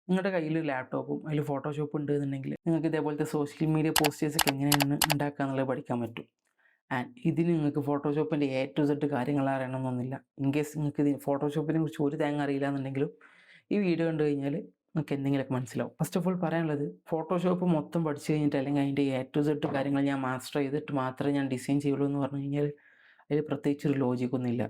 നിങ്ങളുടെ കയ്യിൽ ലാപ്ടോപ്പും അതിൽ ഫോട്ടോഷോപ്പ് ഉണ്ട് എന്നുണ്ടെങ്കിൽ നിങ്ങൾക്ക് ഇതേപോലത്തെ സോഷ്യൽ മീഡിയ പോസ്റ്റേഴ്സൊക്കെ എങ്ങനെയാണ് ഉണ്ടാക്കുക എന്നുള്ളത് പഠിക്കാൻ പറ്റും. ആൻഡ് ഇതിന് നിങ്ങൾക്ക് ഫോട്ടോഷോപ്പിൻ്റെ A to Z കാര്യങ്ങൾ അറിയണമെന്നൊന്നുമില്ല. ഇൻ കേസ് നിങ്ങൾക്ക് ഇത് ഫോട്ടോഷോപ്പിനെ കുറിച്ച് ഒരു തേങ്ങ അറിയില്ല എന്നുണ്ടെങ്കിലും ഈ വീഡിയോ കണ്ടു കഴിഞ്ഞാൽ നിങ്ങൾക്ക് എന്തെങ്കിലുമൊക്കെ മനസ്സിലാവും. ഫസ്റ്റ് ഓഫ് ഓൾ പറയാനുള്ളത്, ഫോട്ടോഷോപ്പ് മൊത്തം പഠിച്ചു കഴിഞ്ഞിട്ട് അല്ലെങ്കിൽ അതിൻ്റെ A to Z കാര്യങ്ങൾ ഞാൻ മാസ്റ്റർ ചെയ്തിട്ട് മാത്രമേ ഞാൻ ഡിസൈൻ ചെയ്യുള്ളൂ എന്ന് പറഞ്ഞു കഴിഞ്ഞാൽ അതിൽ പ്രത്യേകിച്ചൊരു ലോജിക്കൊന്നുമില്ല.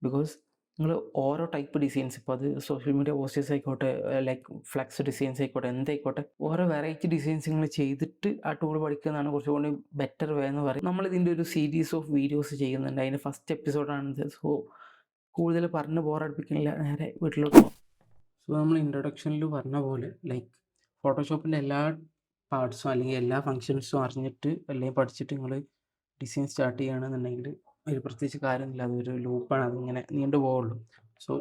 ബിക്കോസ് നിങ്ങൾ ഓരോ ടൈപ്പ് ഡിസൈൻസ്, ഇപ്പോൾ അത് സോഷ്യൽ മീഡിയ പോസ്റ്റേഴ്സ് ആയിക്കോട്ടെ, ലൈക്ക് ഫ്ലെക്സ് ഡിസൈൻസ് ആയിക്കോട്ടെ, എന്തായിക്കോട്ടെ, ഓരോ വെറൈറ്റി ഡിസൈൻസ് നിങ്ങൾ ചെയ്തിട്ട് ആ ടൂൾ പഠിക്കുന്നതാണ് കുറച്ചുകൂടി ബെറ്റർ വേ എന്ന് പറയും. നമ്മളിതിൻ്റെ ഒരു സീരീസ് ഓഫ് വീഡിയോസ് ചെയ്യുന്നുണ്ട്. അതിൻ്റെ ഫസ്റ്റ് എപ്പിസോഡാണിത്. സോ കൂടുതൽ പറഞ്ഞ് ബോറടിപ്പിക്കുന്നില്ല, നേരെ വീട്ടിലോട്ട് പോകും. സോ നമ്മൾ ഇൻട്രൊഡക്ഷനിൽ പറഞ്ഞ പോലെ ലൈക്ക് ഫോട്ടോഷോപ്പിൻ്റെ എല്ലാ പാർട്സും അല്ലെങ്കിൽ എല്ലാ ഫങ്ഷൻസും അറിഞ്ഞിട്ട് അല്ലെങ്കിൽ പഠിച്ചിട്ട് നിങ്ങൾ ഡിസൈൻ സ്റ്റാർട്ട് ചെയ്യുകയാണെന്നുണ്ടെങ്കിൽ ഒരു പ്രത്യേകിച്ച് കാര്യമൊന്നുമില്ല, അതൊരു ലൂപ്പാണ്, അതിങ്ങനെ നീണ്ടു പോവുള്ളൂ. സോ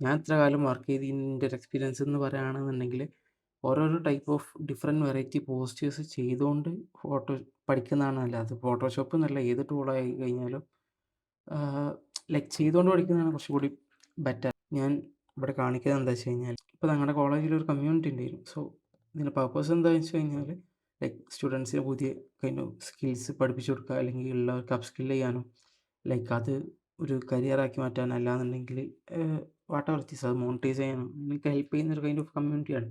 ഞാൻ ഇത്ര കാലം വർക്ക് ചെയ്തതിൻ്റെ ഒരു എക്സ്പീരിയൻസ് എന്ന് പറയുകയാണെന്നുണ്ടെങ്കിൽ ഓരോരോ type of different variety posters ചെയ്തുകൊണ്ട് പഠിക്കുന്നതാണ് നല്ലത്. അത് ഫോട്ടോഷോപ്പ് എന്നല്ല, ഏത് ടൂളായി കഴിഞ്ഞാലും ലൈക്ക് ചെയ്തുകൊണ്ട് പഠിക്കുന്നതാണ് കുറച്ചുകൂടി ബെറ്റർ. ഞാൻ ഇവിടെ കാണിക്കുന്നത് എന്താ വെച്ച് കഴിഞ്ഞാൽ, ഇപ്പോൾ ഞങ്ങളുടെ കോളേജിലൊരു കമ്മ്യൂണിറ്റി ഉണ്ടായിരുന്നു. സോ ഇതിൻ്റെ പർപ്പസ് എന്താണെന്ന് വെച്ച് കഴിഞ്ഞാൽ ലൈക്ക് സ്റ്റുഡൻസിന് പുതിയ കൈൻഡ് ഓഫ് സ്കിൽസ് പഠിപ്പിച്ചു കൊടുക്കുക, അല്ലെങ്കിൽ ഉള്ളവർക്ക് അപ്പ് സ്കിൽ ചെയ്യാനും ലൈക്ക് അത് ഒരു കരിയറാക്കി മാറ്റാൻ, അല്ലാന്നുണ്ടെങ്കിൽ വാട്ടെവർ ഇറ്റ് ഈസ് അത് മോണിറ്റൈസ് ചെയ്യാനും നിങ്ങൾക്ക് ഹെൽപ്പ് ചെയ്യുന്ന ഒരു കൈൻഡ് ഓഫ് കമ്മ്യൂണിറ്റിയാണ്.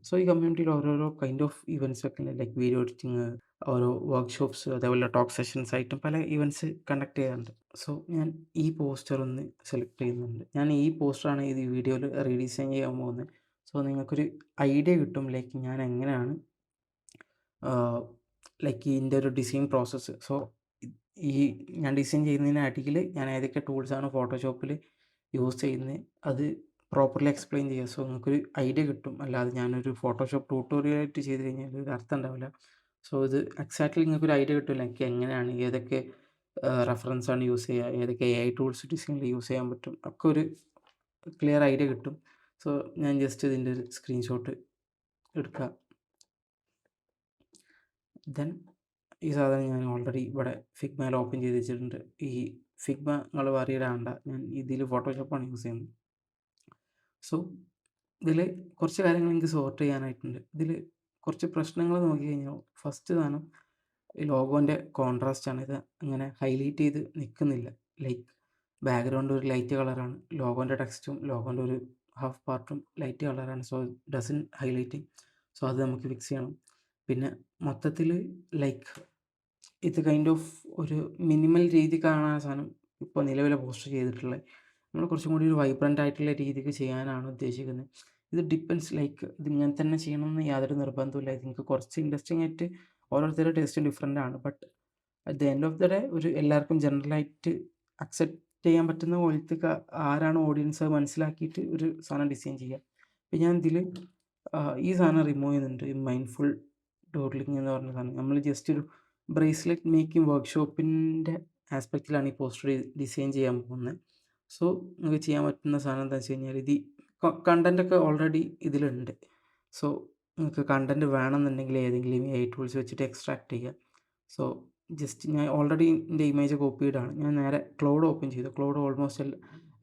സോ ഈ കമ്മ്യൂണിറ്റിയിൽ ഓരോരോ കൈൻഡ് ഓഫ് ഇവൻറ്റ്സ് ഒക്കെ ഉണ്ട്. ലൈക്ക് വീഡിയോ എഡിറ്റിങ്, ഓരോ വർക്ക്ഷോപ്സ്, അതേപോലെ ടോക്ക് സെഷൻസ് ആയിട്ടും പല ഇവൻറ്റ്സ് കണ്ടക്ട് ചെയ്യാറുണ്ട്. സോ ഞാൻ ഈ പോസ്റ്റർ ഒന്ന് സെലക്ട് ചെയ്യുന്നുണ്ട്. ഞാൻ ഈ പോസ്റ്ററാണ് ഈ വീഡിയോയിൽ റീഡിസൈൻ ചെയ്യാൻ പോകുന്നത്. സോ നിങ്ങൾക്കൊരു ഐഡിയ കിട്ടും ലൈക്ക് ഞാൻ എങ്ങനെയാണ് ലൈക്ക് ഇതിൻ്റെ ഒരു ഡിസൈൻ പ്രോസസ്സ്. സോ ഈ ഞാൻ ഡിസൈൻ ചെയ്യുന്നതിന് അടിയിൽ ഞാൻ ഏതൊക്കെ ടൂൾസാണ് ഫോട്ടോഷോപ്പിൽ യൂസ് ചെയ്യുന്നത് അത് പ്രോപ്പർലി എക്സ്പ്ലെയിൻ ചെയ്യുക. സോ നിങ്ങൾക്കൊരു ഐഡിയ കിട്ടും. അല്ലാതെ ഞാനൊരു ഫോട്ടോഷോപ്പ് ട്യൂട്ടോറിയലായിട്ട് ചെയ്ത് കഴിഞ്ഞാൽ ഒരു അർത്ഥം ഉണ്ടാവില്ല. സോ ഇത് എക്സാക്ട്ലി നിങ്ങൾക്കൊരു ഐഡിയ കിട്ടില്ല എനിക്ക് എങ്ങനെയാണ്, ഏതൊക്കെ റെഫറൻസാണ് യൂസ് ചെയ്യുക, ഏതൊക്കെ AI ടൂൾസ് ഡിസൈനിൽ യൂസ് ചെയ്യാൻ പറ്റും, ഒക്കെ ഒരു ക്ലിയർ ഐഡിയ കിട്ടും. സോ ഞാൻ ജസ്റ്റ് ഇതിൻ്റെ ഒരു സ്ക്രീൻഷോട്ട് എടുക്കുക. ദെൻ ഈ സാധനം ഞാൻ ഓൾറെഡി ഇവിടെ ഫിഗ്മയിൽ ഓപ്പൺ ചെയ്ത് വെച്ചിട്ടുണ്ട്. ഈ ഫിഗ്മ നിങ്ങൾ വറിയിടാണ്ട, ഞാൻ ഇതിൽ ഫോട്ടോഷോപ്പാണ് യൂസ് ചെയ്യുന്നത്. സോ ഇതിൽ കുറച്ച് കാര്യങ്ങൾ എനിക്ക് സോർട്ട് ചെയ്യാനായിട്ടുണ്ട്. ഇതിൽ കുറച്ച് പ്രശ്നങ്ങൾ നോക്കി കഴിഞ്ഞാൽ ഫസ്റ്റ് സാധനം ഈ ലോഗോൻ്റെ കോൺട്രാസ്റ്റാണ്. ഇത് അങ്ങനെ ഹൈലൈറ്റ് ചെയ്ത് നിൽക്കുന്നില്ല. ലൈക്ക് ബാക്ക്ഗ്രൗണ്ട് ഒരു ലൈറ്റ് കളറാണ്, ലോഗോൻ്റെ ടെക്സ്റ്റും ലോഗോൻ്റെ ഒരു ഹാഫ് പാർട്ടും ലൈറ്റ് കളറാണ്. So dozen highlighting. സോ അത് നമുക്ക് ഫിക്സ് ചെയ്യണം. പിന്നെ മൊത്തത്തിൽ ലൈക്ക് ഇത് കൈൻഡ് ഓഫ് ഒരു മിനിമൽ രീതിക്കാണ് ആ സാധനം ഇപ്പോൾ നിലവിലെ പോസ്റ്റർ ചെയ്തിട്ടുള്ളത്. നമ്മൾ കുറച്ചും കൂടി ഒരു വൈബ്രൻ്റ് ആയിട്ടുള്ള രീതിക്ക് ചെയ്യാനാണ് ഉദ്ദേശിക്കുന്നത്. ഇത് ഡിപ്പെൻഡ്സ്, ലൈക്ക് ഇത് ഇങ്ങനെ തന്നെ ചെയ്യണമെന്ന് യാതൊരു നിർബന്ധമില്ല. ഇത് നിങ്ങൾക്ക് കുറച്ച് ഇൻട്രസ്റ്റിംഗ് ആയിട്ട് ഓരോരുത്തരുടെ ടേസ്റ്റ് ഡിഫറെൻ്റ് ആണ്. But at the end of the day ഒരു എല്ലാവർക്കും ജനറലായിട്ട് അക്സെപ്റ്റ് ചെയ്യാൻ പറ്റുന്ന പോലത്തെ ആരാണ് ഓഡിയൻസ് അത് മനസ്സിലാക്കിയിട്ട് ഒരു സാധനം ഡിസൈൻ ചെയ്യുക. ഇപ്പം ഞാൻ ഇതിൽ ഈ സാധനം റിമൂവ് ചെയ്യുന്നുണ്ട്. ഈ മൈൻഡ്ഫുൾ ഡോഡ്ലിംഗ് എന്ന് പറഞ്ഞ സാധനം നമ്മൾ ജസ്റ്റ് ഒരു ബ്രേസ്ലെറ്റ് മേക്കിംഗ് വർക്ക്ഷോപ്പിൻ്റെ ആസ്പെക്റ്റിലാണ് ഈ പോസ്റ്റർ ഡിസൈൻ ചെയ്യാൻ പോകുന്നത്. സോ നിങ്ങൾക്ക് ചെയ്യാൻ പറ്റുന്ന സാധനം എന്താ വെച്ച് കഴിഞ്ഞാൽ, ഇത് കണ്ടൻറ്റൊക്കെ ഓൾറെഡി ഇതിലുണ്ട്. സോ നിങ്ങൾക്ക് കണ്ടൻറ്റ് വേണമെന്നുണ്ടെങ്കിൽ ഏതെങ്കിലും AI ടൂൾസ് വെച്ചിട്ട് എക്സ്ട്രാക്ട് ചെയ്യുക. സോ ജസ്റ്റ് ഞാൻ ഓൾറെഡി എൻ്റെ ഇമേജ് കോപ്പിയിടാണ്. ഞാൻ നേരെ ക്ലൗഡ് ഓപ്പൺ ചെയ്തു. ക്ലൗഡ് ഓൾമോസ്റ്റ്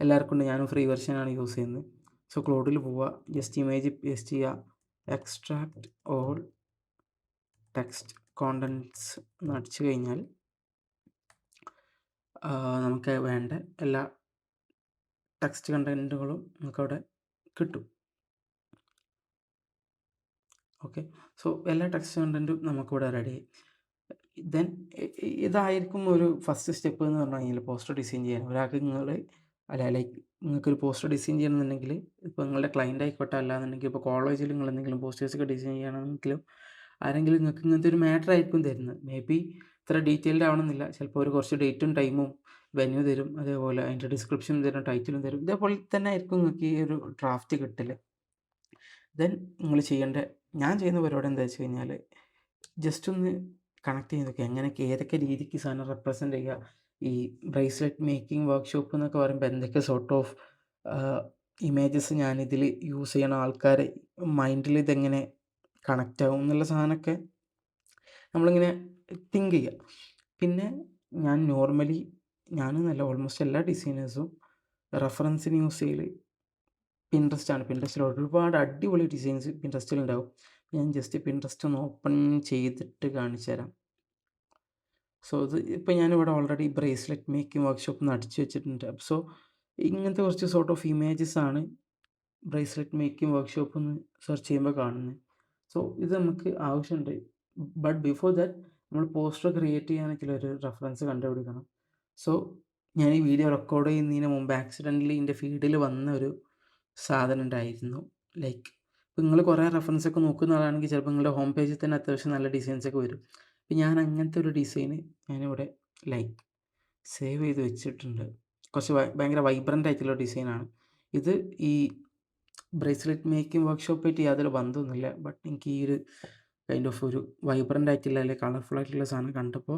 എല്ലാവർക്കും ഉണ്ട്. ഞാനും ഫ്രീ വെർഷനാണ് യൂസ് ചെയ്യുന്നത്. സോ ക്ലൗഡിൽ പോവുക, ജസ്റ്റ് ഇമേജ് പേസ്റ്റ് ചെയ്യുക, എക്സ്ട്രാക്ട് ഓൾ ടെക്സ്റ്റ് കോണ്ടൻറ്റ്സ് എന്ന് അടിച്ചു കഴിഞ്ഞാൽ നമുക്ക് വേണ്ട എല്ലാ ടെക്സ്റ്റ് കണ്ടൻറ്റുകളും നമുക്കവിടെ കിട്ടും. ഓക്കെ, സോ എല്ലാ ടെക്സ്റ്റ് കണ്ടൻറ്റും നമുക്കിവിടെ റെഡി. ദെൻ ഇതായിരിക്കും ഒരു ഫസ്റ്റ് സ്റ്റെപ്പ് എന്ന് പറഞ്ഞു കഴിഞ്ഞാൽ പോസ്റ്റർ ഡിസൈൻ ചെയ്യാൻ. ഒരാൾക്ക് ലൈക്ക് നിങ്ങൾക്കൊരു പോസ്റ്റർ ഡിസൈൻ ചെയ്യണമെന്നുണ്ടെങ്കിൽ, ഇപ്പോൾ നിങ്ങളുടെ ക്ലയൻ്റ് ആയിക്കോട്ടെ, അല്ലാന്നുണ്ടെങ്കിൽ ഇപ്പോൾ കോളേജിൽ നിങ്ങൾ എന്തെങ്കിലും പോസ്റ്റേഴ്സൊക്കെ ഡിസൈൻ ചെയ്യണമെങ്കിലും ആരെങ്കിലും നിങ്ങൾക്ക് ഇങ്ങനത്തെ ഒരു മാറ്റർ ആയിരിക്കും തരുന്നത്. മേ ബി ഇത്ര ഡീറ്റെയിൽഡ് ആവണമെന്നില്ല. ചിലപ്പോൾ ഒരു കുറച്ച് ഡേറ്റും ടൈമും വെന്യൂ തരും, അതേപോലെ അതിൻ്റെ ഡിസ്ക്രിപ്ഷൻ തരും, ടൈറ്റിലും തരും. ഇതേപോലെ തന്നെ ആയിരിക്കും നിങ്ങൾക്ക് ഈ ഒരു ഡ്രാഫ്റ്റ് കിട്ടൽ. ദെൻ നിങ്ങൾ ഞാൻ ചെയ്യുന്ന പരിപാടി എന്താ വെച്ച് കഴിഞ്ഞാൽ, ജസ്റ്റ് ഒന്ന് കണക്ട് ചെയ്തൊക്കെ എങ്ങനെയൊക്കെ ഏതൊക്കെ രീതിക്ക് സാധനം റെപ്രസെൻ്റ് ചെയ്യുക. ഈ ബ്രേസ്ലെറ്റ് മേക്കിംഗ് വർക്ക്ഷോപ്പ് എന്നൊക്കെ പറയുമ്പോൾ എന്തൊക്കെ സോർട്ട് ഓഫ് ഇമേജസ് ഞാനിതിൽ യൂസ് ചെയ്യണ ആൾക്കാരെ മൈൻഡിൽ ഇതെങ്ങനെ കണക്റ്റ് ആവും എന്നുള്ള സാധനമൊക്കെ നമ്മളിങ്ങനെ തിങ്ക് ചെയ്യുക. പിന്നെ ഞാൻ നോർമലി, ഞാനെന്നല്ല ഓൾമോസ്റ്റ് എല്ലാ ഡിസൈനേഴ്സും റെഫറൻസിന് യൂസ് ചെയ്യൽ പിൻട്രസ്റ്റ് ആണ്. പിൻട്രസ്റ്റിൽ ഒരുപാട് അടിപൊളി ഡിസൈൻസ് പിൻട്രസ്റ്റിലുണ്ടാവും. ഞാൻ ജസ്റ്റ് പിൻട്രസ്റ്റ് ഒന്ന് ഓപ്പൺ ചെയ്തിട്ട് കാണിച്ചു തരാം. സോ ഇത് ഇപ്പോൾ ഞാനിവിടെ ഓൾറെഡി ബ്രേസ്ലെറ്റ് മേക്കിംഗ് വർക്ക്ഷോപ്പ് അടിച്ചു വെച്ചിട്ടുണ്ട്. സോ ഇങ്ങനത്തെ കുറച്ച് സോർട്ട് ഓഫ് ഇമേജസ് ആണ് ബ്രേസ്ലെറ്റ് മേക്കിംഗ് വർക്ക്ഷോപ്പ് എന്ന് സെർച്ച് ചെയ്യുമ്പോൾ കാണുന്നത്. സോ ഇത് നമുക്ക് ആവശ്യമുണ്ട്. ബട്ട് ബിഫോർ ദാറ്റ് നമ്മൾ പോസ്റ്റർ ക്രിയേറ്റ് ചെയ്യാനൊക്കെ ഒരു റെഫറൻസ് കണ്ടുപിടിക്കണം. സോ ഞാൻ ഈ വീഡിയോ റെക്കോർഡ് ചെയ്യുന്നതിന് മുമ്പ് ആക്സിഡൻ്റലി എൻ്റെ ഫീഡിൽ വന്ന ഒരു സാധനം ഉണ്ടായിരുന്നു. ലൈക്ക് ഇപ്പോൾ നിങ്ങൾ കുറേ റെഫറൻസ് ഒക്കെ നോക്കുന്ന ആളാണെങ്കിൽ ചിലപ്പോൾ നിങ്ങളുടെ ഹോം പേജിൽ തന്നെ അത്യാവശ്യം നല്ല ഡിസൈൻസ് ഒക്കെ വരും. അപ്പോൾ ഞാൻ അങ്ങനത്തെ ഒരു ഡിസൈന് ഞാനിവിടെ ലൈക്ക് സേവ് ചെയ്ത് വെച്ചിട്ടുണ്ട്. കുറച്ച് ഭയങ്കര വൈബ്രൻ്റ് ആയിട്ടുള്ള ഡിസൈനാണ് ഇത്. ഈ ബ്രേസ്ലെറ്റ് മേക്കിംഗ് വർക്ക്ഷോപ്പായിട്ട് യാതൊരു ബന്ധമൊന്നുമില്ല. ബട്ട് എനിക്ക് ഈ ഒരു കൈൻഡ് ഓഫ് ഒരു വൈബ്രൻ്റ് ആയിട്ടുള്ള അല്ലെങ്കിൽ കളർഫുൾ ആയിട്ടുള്ള സാധനം കണ്ടപ്പോൾ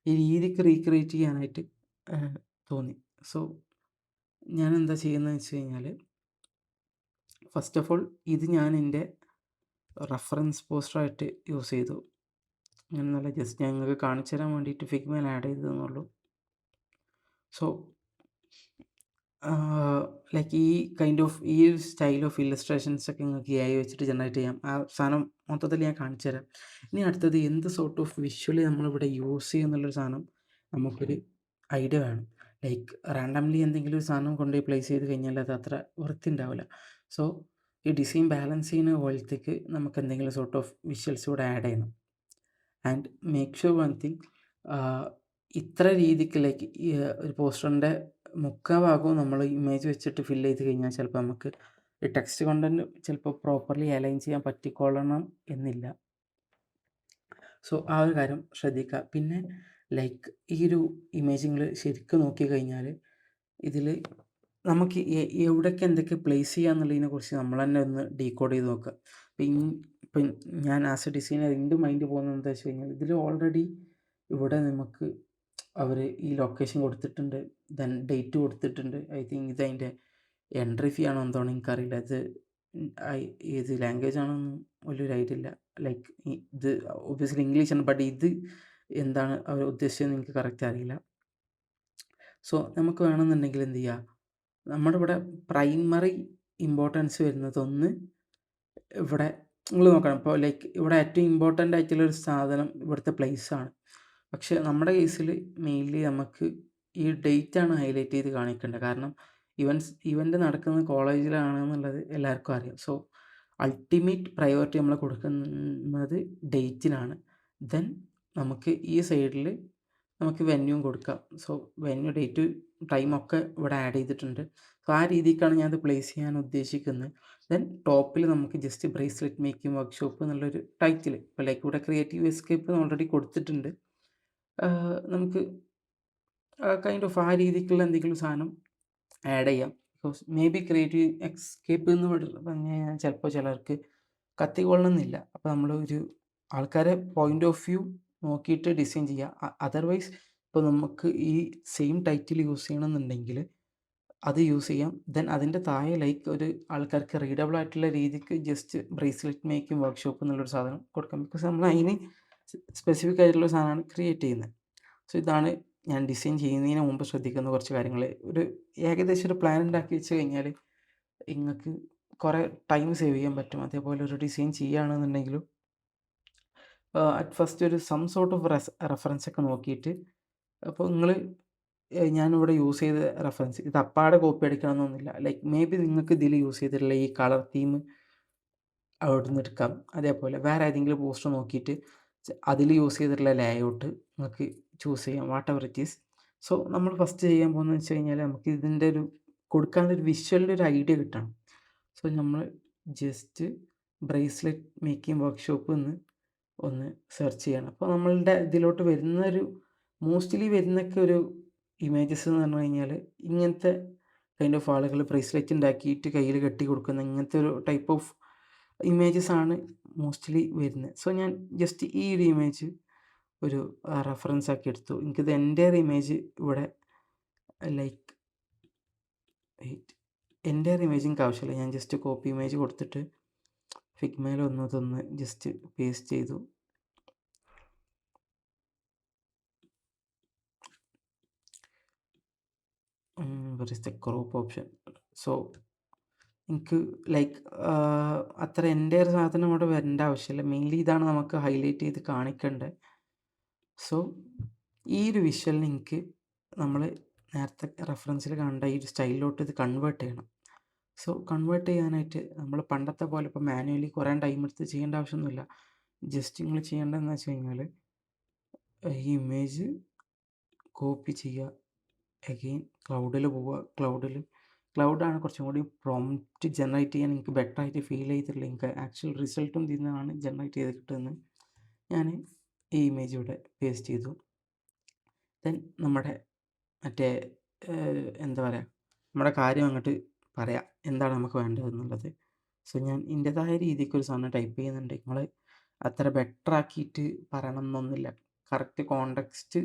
ഈ രീതിക്ക് റീക്രിയേറ്റ് ചെയ്യാനായിട്ട് തോന്നി. സോ ഞാൻ എന്താ ചെയ്യുന്നതെന്ന് വെച്ച് കഴിഞ്ഞാൽ, ഫസ്റ്റ് ഓഫ് ഓൾ ഇത് ഞാൻ എൻ്റെ റെഫറൻസ് പോസ്റ്ററായിട്ട് യൂസ് ചെയ്തു. അങ്ങനെ നല്ല ജസ്റ്റ് ഞാൻ നിങ്ങൾക്ക് കാണിച്ചു തരാൻ വേണ്ടിയിട്ട് ഫിഗ്മയിൽ ആഡ് ചെയ്തതെന്നുള്ളൂ. സോ ലൈക്ക് ഈ കൈൻഡ് ഓഫ് ഈ ഒരു സ്റ്റൈൽ ഓഫ് ഇല്ലസ്ട്രേഷൻസ് ഒക്കെ നിങ്ങൾക്ക് AI വെച്ചിട്ട് ജനറേറ്റ് ചെയ്യാം. ആ സാധനം മൊത്തത്തിൽ ഞാൻ കാണിച്ചു തരാം. ഇനി അടുത്തത് എന്ത് സോർട്ട് ഓഫ് വിഷ്വലി നമ്മളിവിടെ യൂസ് ചെയ്യുന്നുള്ളൊരു സാധനം നമുക്കൊരു ഐഡിയ വേണം. ലൈക്ക് റാൻഡംലി എന്തെങ്കിലും ഒരു സാധനം കൊണ്ടുപോയി പ്ലേസ് ചെയ്ത് കഴിഞ്ഞാൽ അത് അത്ര വൃത്തി ഉണ്ടാവില്ല. സോ ഈ ഡിസൈൻ ബാലൻസ് ചെയ്യുന്ന പോലത്തേക്ക് നമുക്ക് എന്തെങ്കിലും സോർട്ട് ഓഫ് വിഷ്വൽസ് ഇവിടെ ആഡ് ചെയ്യണം. And make sure one thing, ഇത്ര രീതിക്ക് ലൈക്ക് ഒരു പോസ്റ്ററിൻ്റെ മുക്കാൽ ഭാഗവും നമ്മൾ ഇമേജ് വെച്ചിട്ട് ഫില്ല് ചെയ്ത് കഴിഞ്ഞാൽ ചിലപ്പോൾ നമുക്ക് ഈ ടെക്സ്റ്റ് കണ്ടൻറ്റ് ചിലപ്പോൾ പ്രോപ്പർലി അലൈൻ ചെയ്യാൻ പറ്റിക്കൊള്ളണം എന്നില്ല. സോ ആ ഒരു കാര്യം ശ്രദ്ധിക്കുക. പിന്നെ ലൈക്ക് ഈ ഒരു ഇമേജ് നിങ്ങൾ ശരിക്കും നോക്കിക്കഴിഞ്ഞാൽ ഇതിൽ നമുക്ക് എവിടേക്ക് എന്തൊക്കെ പ്ലേസ് ചെയ്യുക എന്നുള്ളതിനെ കുറിച്ച് നമ്മൾ തന്നെ ഒന്ന് ഡീകോഡ് ചെയ്ത് നോക്കുക. ഇപ്പം ഞാൻ ആസ് എ ഡിസൈനർ എൻ്റെ മൈൻഡ് പോകുന്നത് എന്താ വെച്ച് കഴിഞ്ഞാൽ, ഇതിൽ ഓൾറെഡി ഇവിടെ നമുക്ക് അവർ ഈ ലൊക്കേഷൻ കൊടുത്തിട്ടുണ്ട്, ദെൻ ഡേറ്റ് കൊടുത്തിട്ടുണ്ട്. ഐ തിങ്ക് ഇത് അതിൻ്റെ എൻട്രി ഫീ ആണോ എന്തോണം എനിക്കറിയില്ല. ഇത് ഏത് ലാംഗ്വേജ് ആണെന്നും വലിയൊരു ഐഡിയ ഇല്ല. ലൈക്ക് ഇത് ഒബ്വിയസ്ലി ഇംഗ്ലീഷാണ്, ബട്ട് ഇത് എന്താണ് അവർ ഉദ്ദേശിച്ചതെന്ന് എനിക്ക് കറക്റ്റ് അറിയില്ല. സോ നമുക്ക് വേണമെന്നുണ്ടെങ്കിൽ എന്ത് ചെയ്യുക, നമ്മുടെ ഇവിടെ പ്രൈമറി ഇമ്പോർട്ടൻസ് വരുന്നത് ഒന്ന് ഇവിടെ നിങ്ങൾ നോക്കണം. ഇപ്പോൾ ലൈക്ക് ഇവിടെ ഏറ്റവും ഇമ്പോർട്ടൻ്റ് ആയിട്ടുള്ളൊരു സാധനം ഇവിടുത്തെ പ്ലേസാണ്. പക്ഷേ നമ്മുടെ കേസിൽ മെയിൻലി നമുക്ക് ഈ ഡേറ്റാണ് ഹൈലൈറ്റ് ചെയ്ത് കാണിക്കേണ്ടത്. കാരണം ഇവൻ്റ് നടക്കുന്നത് കോളേജിലാണെന്നുള്ളത് എല്ലാവർക്കും അറിയാം. സോ അൾട്ടിമേറ്റ് പ്രയോറിറ്റി നമ്മൾ കൊടുക്കുന്നത് ഡേറ്റിനാണ്. ദെൻ നമുക്ക് ഈ സൈഡിൽ നമുക്ക് വെന്യൂവും കൊടുക്കാം. സോ വെന്യൂ, ഡേറ്റ്, ടൈമൊക്കെ ഇവിടെ ആഡ് ചെയ്തിട്ടുണ്ട്. സോ ആ രീതിക്കാണ് ഞാനത് പ്ലേസ് ചെയ്യാൻ ഉദ്ദേശിക്കുന്നത്. ദെൻ ടോപ്പിൽ നമുക്ക് ജസ്റ്റ് ബ്രേസ്ലെറ്റ് മേക്കിംഗ് വർക്ക്ഷോപ്പ് എന്നുള്ളൊരു ടൈറ്റിൽ, ഇപ്പോൾ ലൈക്ക് ഇവിടെ ക്രിയേറ്റീവ് എസ്കേപ്പ് ഓൾറെഡി കൊടുത്തിട്ടുണ്ട്. നമുക്ക് കൈൻഡ് ഓഫ് ആ രീതിക്കുള്ള എന്തെങ്കിലും സാധനം ആഡ് ചെയ്യാം. Because may be creative escape എന്ന് പറഞ്ഞു കഴിഞ്ഞാൽ ചിലപ്പോൾ ചിലർക്ക് കത്തിക്കൊള്ളണമെന്നില്ല. അപ്പോൾ നമ്മൾ ഒരു ആൾക്കാരെ പോയിൻ്റ് ഓഫ് വ്യൂ നോക്കിയിട്ട് ഡിസൈൻ ചെയ്യുക. അതർവൈസ് ഇപ്പോൾ നമുക്ക് ഈ സെയിം ടൈറ്റിൽ യൂസ് ചെയ്യണമെന്നുണ്ടെങ്കിൽ അത് യൂസ് ചെയ്യാം. ദെൻ അതിൻ്റെ താഴെ ലൈക്ക് ഒരു ആൾക്കാർക്ക് റീഡബിൾ ആയിട്ടുള്ള രീതിക്ക് ജസ്റ്റ് ബ്രേസ്ലെറ്റ് മേക്കിംഗ് വർക്ക്ഷോപ്പ് എന്നുള്ളൊരു സാധനം കൊടുക്കാം. ബിക്കോസ് നമ്മൾ അതിന് സ്പെസിഫിക് ആയിട്ടുള്ള സാധനമാണ് ക്രിയേറ്റ് ചെയ്യുന്നത്. സോ ഇതാണ് ഞാൻ ഡിസൈൻ ചെയ്യുന്നതിന് മുമ്പ് ശ്രദ്ധിക്കുന്ന കുറച്ച് കാര്യങ്ങൾ. ഒരു ഏകദേശം ഒരു പ്ലാൻ ഉണ്ടാക്കി വെച്ച് കഴിഞ്ഞാൽ നിങ്ങൾക്ക് കുറേ ടൈം സേവ് ചെയ്യാൻ പറ്റും. അതേപോലെ ഒരു ഡിസൈൻ ചെയ്യുകയാണെന്നുണ്ടെങ്കിലും അറ്റ് ഫസ്റ്റ് ഒരു സം സോർട്ട് ഓഫ് റെഫറൻസ് ഒക്കെ നോക്കിയിട്ട്, അപ്പോൾ നിങ്ങൾ ഞാനിവിടെ യൂസ് ചെയ്ത റെഫറൻസ് ഇത് അപ്പാടെ കോപ്പി അടിക്കണമെന്നൊന്നുമില്ല. ലൈക്ക് മേ ബി നിങ്ങൾക്ക് ഇതിൽ യൂസ് ചെയ്തിട്ടുള്ള ഈ കളർ തീം അവിടെ നിന്ന് എടുക്കാം. അതേപോലെ വേറെ ഏതെങ്കിലും പോസ്റ്റർ നോക്കിയിട്ട് അതിൽ യൂസ് ചെയ്തിട്ടുള്ള ലേഔട്ട് നിങ്ങൾക്ക് ചൂസ് ചെയ്യാം, what ever it is. So നമ്മൾ ഫസ്റ്റ് ചെയ്യാൻ പോകുന്നത് വെച്ച് കഴിഞ്ഞാൽ നമുക്ക് ഇതിൻ്റെ ഒരു കൊടുക്കാനുള്ളൊരു വിഷ്വലിൻ്റെ ഒരു ഐഡിയ കിട്ടണം. സോ നമ്മൾ ജസ്റ്റ് ബ്രേസ്ലെറ്റ് മേക്കിംഗ് വർക്ക്ഷോപ്പ് ഒന്ന് സെർച്ച് ചെയ്യണം. അപ്പോൾ നമ്മളുടെ ഇതിലോട്ട് വരുന്നൊരു മോസ്റ്റ്ലി വരുന്നൊക്കെ ഒരു ഇമേജസ് എന്ന് പറഞ്ഞു കഴിഞ്ഞാൽ ഇങ്ങനത്തെ കൈൻഡ് ഓഫ് ആളുകൾ ബ്രേസ്ലെറ്റ് ഉണ്ടാക്കിയിട്ട് കയ്യിൽ കെട്ടി കൊടുക്കുന്ന ഇങ്ങനത്തെ ഒരു ടൈപ്പ് ഓഫ് ഇമേജസ് ആണ് മോസ്റ്റ്ലി വരുന്നത്. സോ ഞാൻ ജസ്റ്റ് ഈ ഒരു ഇമേജ് ഒരു റെഫറൻസ് ആക്കി എടുത്തു. എനിക്കിത് എൻ്റെ ഒരു ഇമേജ് ഇവിടെ ലൈക്ക് എൻ്റെ ഒരു ഇമേജ് എനിക്ക് ആവശ്യമില്ല. ഞാൻ ജസ്റ്റ് കോപ്പി ഇമേജ് കൊടുത്തിട്ട് ഫിഗ്മയിൽ ഇതൊന്ന് ജസ്റ്റ് പേസ്റ്റ് ചെയ്തു. Where is the crop option? So എനിക്ക് ലൈക്ക് അത്ര എൻ്റെ ഒരു സാധനം അവിടെ വരേണ്ട ആവശ്യമില്ല. മെയിൻലി ഇതാണ് നമുക്ക് ഹൈലൈറ്റ് ചെയ്ത് കാണിക്കേണ്ടത്. സോ ഈ ഒരു വിഷ്വലിന് എനിക്ക് നമ്മൾ നേരത്തെ റെഫറൻസിൽ കണ്ട ഈ ഒരു സ്റ്റൈലിലോട്ട് ഇത് കൺവേർട്ട് ചെയ്യണം. സോ കൺവേർട്ട് ചെയ്യാനായിട്ട് നമ്മൾ പണ്ടത്തെ പോലെ ഇപ്പോൾ മാനുവലി കുറേ ടൈം എടുത്ത് ചെയ്യേണ്ട ആവശ്യമൊന്നുമില്ല. ജസ്റ്റ് നിങ്ങൾ ചെയ്യേണ്ടതെന്ന് വെച്ച് കഴിഞ്ഞാൽ ഈ ഇമേജ് കോപ്പി ചെയ്യുക, അഗെയിൻ ക്ലൗഡിൽ പോവുക. ക്ലൗഡാണ് കുറച്ചും കൂടി പ്രോംപ്റ്റ് ജനറേറ്റ് ചെയ്യാൻ എനിക്ക് ബെറ്റർ ആയിട്ട് ഫീൽ ചെയ്തിട്ടുള്ള എനിക്ക് ആക്ച്വൽ റിസൾട്ടും ഇതിൽ നിന്നാണ് ജനറേറ്റ് ചെയ്ത് കിട്ടുന്നത്. ഞാൻ ഈ ഇമേജ് ഇവിടെ പേസ്റ്റ് ചെയ്തു. ദെൻ നമ്മുടെ മറ്റേ എന്താ പറയുക, നമ്മുടെ കാര്യം അങ്ങോട്ട് പറയാം എന്താണ് നമുക്ക് വേണ്ടതെന്നുള്ളത്. സോ ഞാൻ എൻ്റെതായ രീതിക്ക് ഒരു സാധനം ടൈപ്പ് ചെയ്യുന്നുണ്ട്. നിങ്ങൾ അത്ര ബെറ്റർ ആക്കിയിട്ട് പറയണം എന്നൊന്നുമില്ല. കറക്റ്റ് കോണ്ടെക്സ്റ്റ്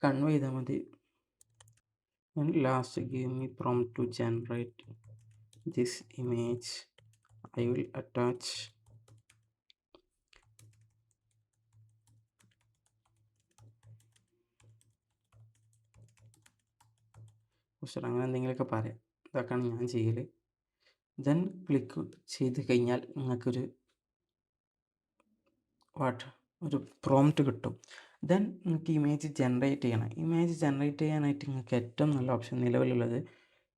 കൺവേ ചെയ്താൽ മതി. And last, give me prompt to generate this image. I will attach അങ്ങനെ എന്തെങ്കിലുമൊക്കെ പറയാം. ഇതൊക്കെയാണ് ഞാൻ ചെയ്യൽ. ദെൻ ക്ലിക്ക് ചെയ്ത് കഴിഞ്ഞാൽ നിങ്ങൾക്കൊരു ഒരു പ്രോംപ്റ്റ് കിട്ടും. ദെൻ നിങ്ങൾക്ക് ഇമേജ് ജനറേറ്റ് ചെയ്യണം. ഇമേജ് ജനറേറ്റ് ചെയ്യാനായിട്ട് നിങ്ങൾക്ക് ഏറ്റവും നല്ല ഓപ്ഷൻ നിലവിലുള്ളത്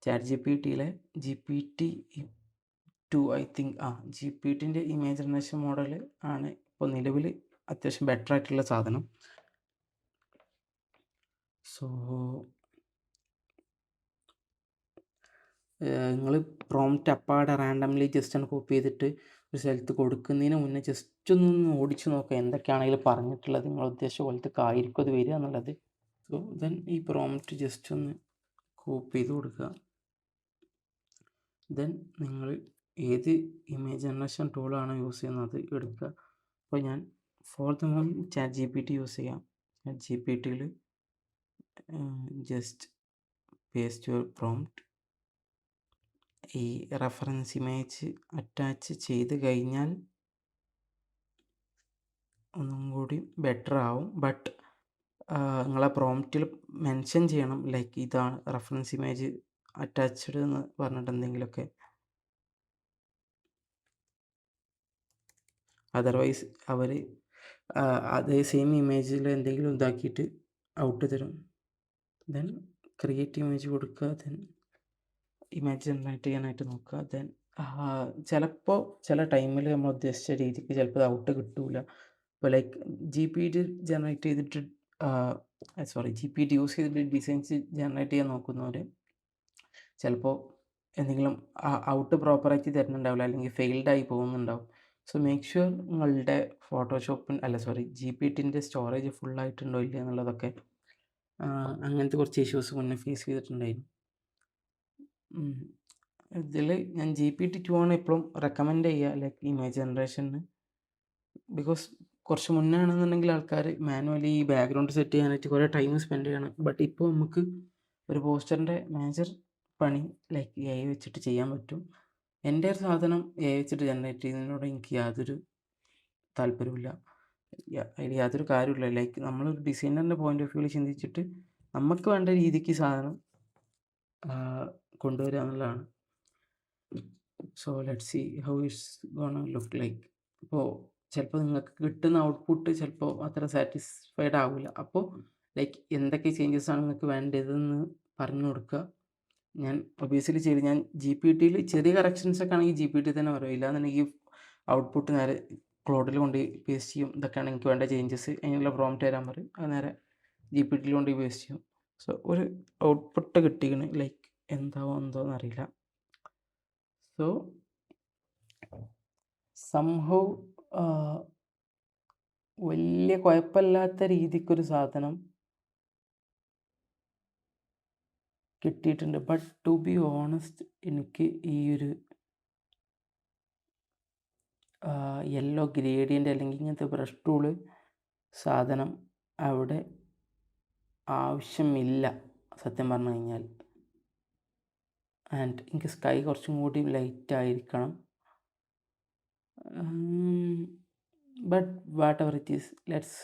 ChatGPTയിലെ GPT-2 ഐ തിങ്ക് GPTൻ്റെ ഇമേജ് ജനറേഷൻ മോഡൽ ആണ് ഇപ്പോൾ നിലവിൽ അത്യാവശ്യം ബെറ്റർ ആയിട്ടുള്ള സാധനം. സോ നിങ്ങൾ പ്രോംപ്റ്റ് അപ്പാടെ റാൻഡംലി ജസ്റ്റ് ഒന്ന് കോപ്പി ചെയ്തിട്ട് ഒരു സ്ഥലത്ത് കൊടുക്കുന്നതിന് മുന്നേ ജസ്റ്റ് ഒന്ന് ഓടിച്ച് നോക്കുക എന്തൊക്കെയാണെങ്കിലും പറഞ്ഞിട്ടുള്ളത് നിങ്ങൾ ഉദ്ദേശിച്ച പോലത്തെ ആയിരിക്കും അത് വരിക എന്നുള്ളത്. സോ ദെൻ ഈ പ്രോംപ്റ്റ് ജസ്റ്റ് ഒന്ന് കോപ്പി ചെയ്ത് കൊടുക്കുക. ദെൻ നിങ്ങൾ ഏത് ഇമേജ് ജനറേഷൻ ടൂളാണ് യൂസ് ചെയ്യുന്നത് എടുക്കുക. അപ്പോൾ ഞാൻ for the moment ChatGPT use ചെയ്യാം. ChatGPTയിൽ ജസ്റ്റ് പേസ്റ്റ് യുവർ പ്രോംപ്റ്റ്. ഈ റെഫറൻസ് ഇമേജ് അറ്റാച്ച് ചെയ്ത് കഴിഞ്ഞാൽ ഒന്നും കൂടി ബെറ്റർ ആവും. ബട്ട് നിങ്ങളെ പ്രോംപ്റ്റിൽ മെൻഷൻ ചെയ്യണം ലൈക്ക് ഇതാണ് റെഫറൻസ് ഇമേജ് അറ്റാച്ച്ഡ് എന്ന് പറഞ്ഞിട്ട് എന്തെങ്കിലുമൊക്കെ. അതർവൈസ് അവർ അതേ സെയിം ഇമേജിൽ എന്തെങ്കിലും ഇതാക്കിയിട്ട് ഔട്ട് തരും. ദെൻ ക്രിയേറ്റ് ഇമേജ് കൊടുക്കുക. ദെൻ ഇമേജ് ജനറേറ്റ് ചെയ്യാനായിട്ട് നോക്കുക. ദെൻ ചിലപ്പോൾ ചില ടൈമിൽ നമ്മൾ ഉദ്ദേശിച്ച രീതിക്ക് ചിലപ്പോൾ ഔട്ട് കിട്ടില്ല. ഇപ്പോൾ ലൈക്ക് GPT ജനറേറ്റ് ചെയ്തിട്ട് GPT യൂസ് ചെയ്തിട്ട് ഡിസൈൻസ് ജനറേറ്റ് ചെയ്യാൻ നോക്കുന്നവർ ചിലപ്പോൾ എന്തെങ്കിലും ഔട്ട് പ്രോപ്പറായിട്ട് തരുന്നുണ്ടാവില്ല, അല്ലെങ്കിൽ ഫെയിൽഡായി പോകുന്നുണ്ടാവും. സോ മേക്ക് ഷുവർ നിങ്ങളുടെ GPTൻ്റെ സ്റ്റോറേജ് ഫുള്ളായിട്ടുണ്ടോ ഇല്ല എന്നുള്ളതൊക്കെ. അങ്ങനത്തെ കുറച്ച് ഇഷ്യൂസ് മുന്നേ ഫേസ് ചെയ്തിട്ടുണ്ടായിരുന്നു. ഇതിൽ ഞാൻ GPT-2 ആണ് എപ്പോഴും റെക്കമെൻഡ് ചെയ്യുക ലൈക്ക് ഇമേജ് ജനറേഷന്. ബിക്കോസ് കുറച്ച് മുന്നേ ആണെന്നുണ്ടെങ്കിൽ ആൾക്കാർ മാനുവലി ഈ ബാക്ക്ഗ്രൗണ്ട് സെറ്റ് ചെയ്യാനായിട്ട് കുറേ ടൈം സ്പെൻഡ് ചെയ്യണം. ബട്ട് ഇപ്പോൾ നമുക്ക് ഒരു പോസ്റ്ററിൻ്റെ മേജർ പണി ലൈക്ക് AI വെച്ചിട്ട് ചെയ്യാൻ പറ്റും. എൻ്റെ ഒരു സാധനം AI വെച്ചിട്ട് ജനറേറ്റ് ചെയ്യുന്നതിനോട് എനിക്ക് യാതൊരു താല്പര്യമില്ല, അതിൽ യാതൊരു കാര്യമില്ല. ലൈക്ക് നമ്മളൊരു ഡിസൈനറിൻ്റെ പോയിന്റ് ഓഫ് വ്യൂവിൽ ചിന്തിച്ചിട്ട് നമുക്ക് വേണ്ട രീതിക്ക് സാധനം കൊണ്ടുവരിക എന്നുള്ളതാണ്. So let's see how it's gonna look like. ഇപ്പോൾ ചിലപ്പോൾ നിങ്ങൾക്ക് കിട്ടുന്ന ഔട്ട്പുട്ട് ചിലപ്പോൾ അത്ര സാറ്റിസ്ഫൈഡ് ആവില്ല. അപ്പോൾ ലൈക്ക് എന്തൊക്കെ ചേഞ്ചസ് ആണ് നിങ്ങൾക്ക് വേണ്ടതെന്ന് പറഞ്ഞു കൊടുക്കുക. ഞാൻ ഒബിയസ്ലി ഞാൻ GPTയിൽ ചെറിയ കറക്ഷൻസൊക്കെ ആണെങ്കിൽ GPT തന്നെ പറയും. ഇല്ലാന്നുണ്ടെങ്കിൽ ഔട്ട്പുട്ട് നേരെ ക്ലൗഡിൽ കൊണ്ട് പേസ്റ്റ് ചെയ്യും. ഇതൊക്കെയാണ് എനിക്ക് വേണ്ട ചേഞ്ചസ്, അതിനുള്ള പ്രോംപ്റ്റ് തരാൻ പറയും. അത് നേരെ GPTയിൽ കൊണ്ട് പേസ്റ്റ് ചെയ്യും. സോ ഒരു ഔട്ട്പുട്ട് കിട്ടിയാണ് ലൈക്ക് എന്താവോ എന്തോന്നറിയില്ല. സോ സംഹൗ വലിയ കുഴപ്പമില്ലാത്ത രീതിക്കൊരു സാധനം കിട്ടിയിട്ടുണ്ട്. ബട്ട് ടു ബി ഓണസ്റ്റ് എനിക്ക് ഈ ഒരു യെല്ലോ ഗ്രേഡിയൻ്റ് അല്ലെങ്കിൽ ഇങ്ങനത്തെ ബ്രഷ് ടൂള് സാധനം അവിടെ ആവശ്യമില്ല സത്യം പറഞ്ഞു കഴിഞ്ഞാൽ. ആൻഡ് എനിക്ക് സ്കൈ കുറച്ചും കൂടി ലൈറ്റ് ആയിരിക്കണം. But what ever it is, let's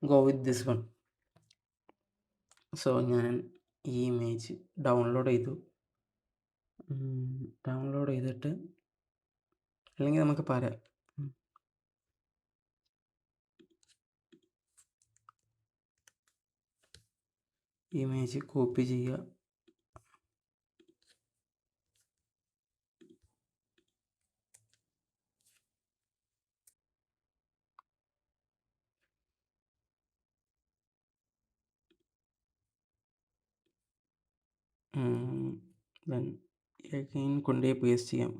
go with this one. So ഞാൻ ഈ ഇമേജ് ഡൗൺലോഡ് ചെയ്തു. ഡൗൺലോഡ് ചെയ്തിട്ട് അല്ലെങ്കിൽ നമുക്ക് പറയാം. ഇമേജ് കോപ്പി ചെയ്യുക. ദെൻ അഗെയിൻ കൊണ്ടുപോയി പേസ്റ്റ് ചെയ്യാം.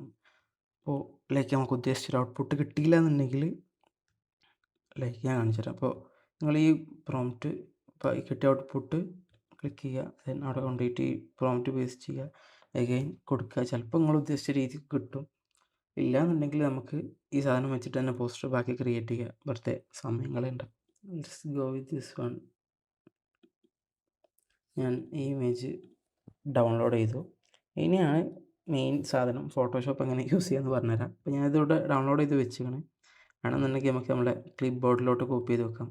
അപ്പോൾ ലൈക്ക് നമുക്ക് ഉദ്ദേശിച്ചൊരു ഔട്ട്പുട്ട് കിട്ടിയില്ല എന്നുണ്ടെങ്കിൽ ലൈക്ക് ഞാൻ കാണിച്ചു തരാം. അപ്പോൾ നിങ്ങൾ ഈ പ്രോംപ്റ്റ് കിട്ടിയ ഔട്ട്പുട്ട് ക്ലിക്ക് ചെയ്യുക. ദെൻ അവിടെ കൊണ്ടുപോയിട്ട് ഈ പ്രോംപ്റ്റ് പേസ്റ്റ് ചെയ്യുക. അഗെയിൻ കൊടുക്കുക. ചിലപ്പോൾ നിങ്ങൾ ഉദ്ദേശിച്ച രീതിക്ക് കിട്ടും. ഇല്ല എന്നുണ്ടെങ്കിൽ നമുക്ക് ഈ സാധനം വെച്ചിട്ട് തന്നെ പോസ്റ്റർ ബാക്കി ക്രിയേറ്റ് ചെയ്യുക. വെറുതെ സമയങ്ങളുണ്ട്. Let's go with this one. ഞാൻ ഈ ഇമേജ് ഡൗൺലോഡ് ചെയ്തു. ഇനിയാണ് മെയിൻ സാധനം ഫോട്ടോഷോപ്പ് എങ്ങനെ യൂസ് ചെയ്യാമെന്ന് പറഞ്ഞുതരാം. അപ്പോൾ ഞാനിതിവിടെ ഡൗൺലോഡ് ചെയ്ത് വെച്ചിരിക്കണേ. വേണമെന്നുണ്ടെങ്കിൽ നമുക്ക് നമ്മുടെ ക്ലിപ്പ് ബോർഡിലോട്ട് കോപ്പി ചെയ്ത് വെക്കാം.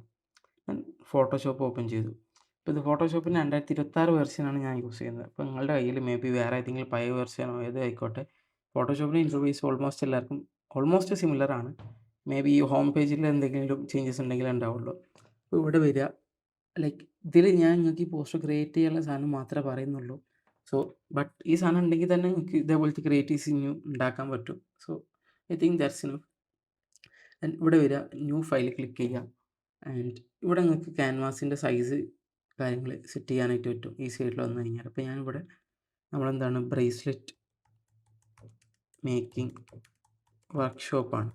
ഞാൻ ഫോട്ടോഷോപ്പ് ഓപ്പൺ ചെയ്തു. അപ്പോൾ ഇത് ഫോട്ടോഷോപ്പിൻ്റെ 2026 വെർഷനാണ് ഞാൻ യൂസ് ചെയ്യുന്നത്. അപ്പോൾ നിങ്ങളുടെ കയ്യിൽ മേ ബി വേറെ ഏതെങ്കിലും പഴയ വെർഷനോ ഏത് ആയിക്കോട്ടെ, ഫോട്ടോഷോപ്പിൻ്റെ ഇൻ്റർഫേസ് ഓൾമോസ്റ്റ് സിമിലർ ആണ്. മേ ബി ഈ ഹോം പേജിൽ എന്തെങ്കിലും ചേഞ്ചസ് ഉണ്ടെങ്കിലേ ഉണ്ടാവുള്ളൂ. അപ്പോൾ ഇവിടെ വരിക. ലൈക്ക് ഇതിൽ ഞാൻ നിങ്ങൾക്ക് ഈ പോസ്റ്റർ ക്രിയേറ്റ് ചെയ്യാനുള്ള സാധനം മാത്രമേ പറയുന്നുള്ളൂ. സോ ബട്ട് ഈ സാധനം ഉണ്ടെങ്കിൽ തന്നെ നിങ്ങൾക്ക് ഇതേപോലത്തെ ക്രിയേറ്റീവ്സ് ന്യൂ ഉണ്ടാക്കാൻ പറ്റും. So I think that's enough. And ഇവിടെ വരിക, ന്യൂ ഫയൽ ക്ലിക്ക് ചെയ്യുക. ആൻഡ് ഇവിടെ നിങ്ങൾക്ക് ക്യാൻവാസിൻ്റെ സൈസ് കാര്യങ്ങൾ സെറ്റ് ചെയ്യാനായിട്ട് പറ്റും ഈ സൈഡിൽ വന്നു കഴിഞ്ഞാൽ. അപ്പോൾ ഞാനിവിടെ നമ്മളെന്താണ് ബ്രേസ്ലെറ്റ് മേക്കിംഗ് വർക്ക്ഷോപ്പാണ്.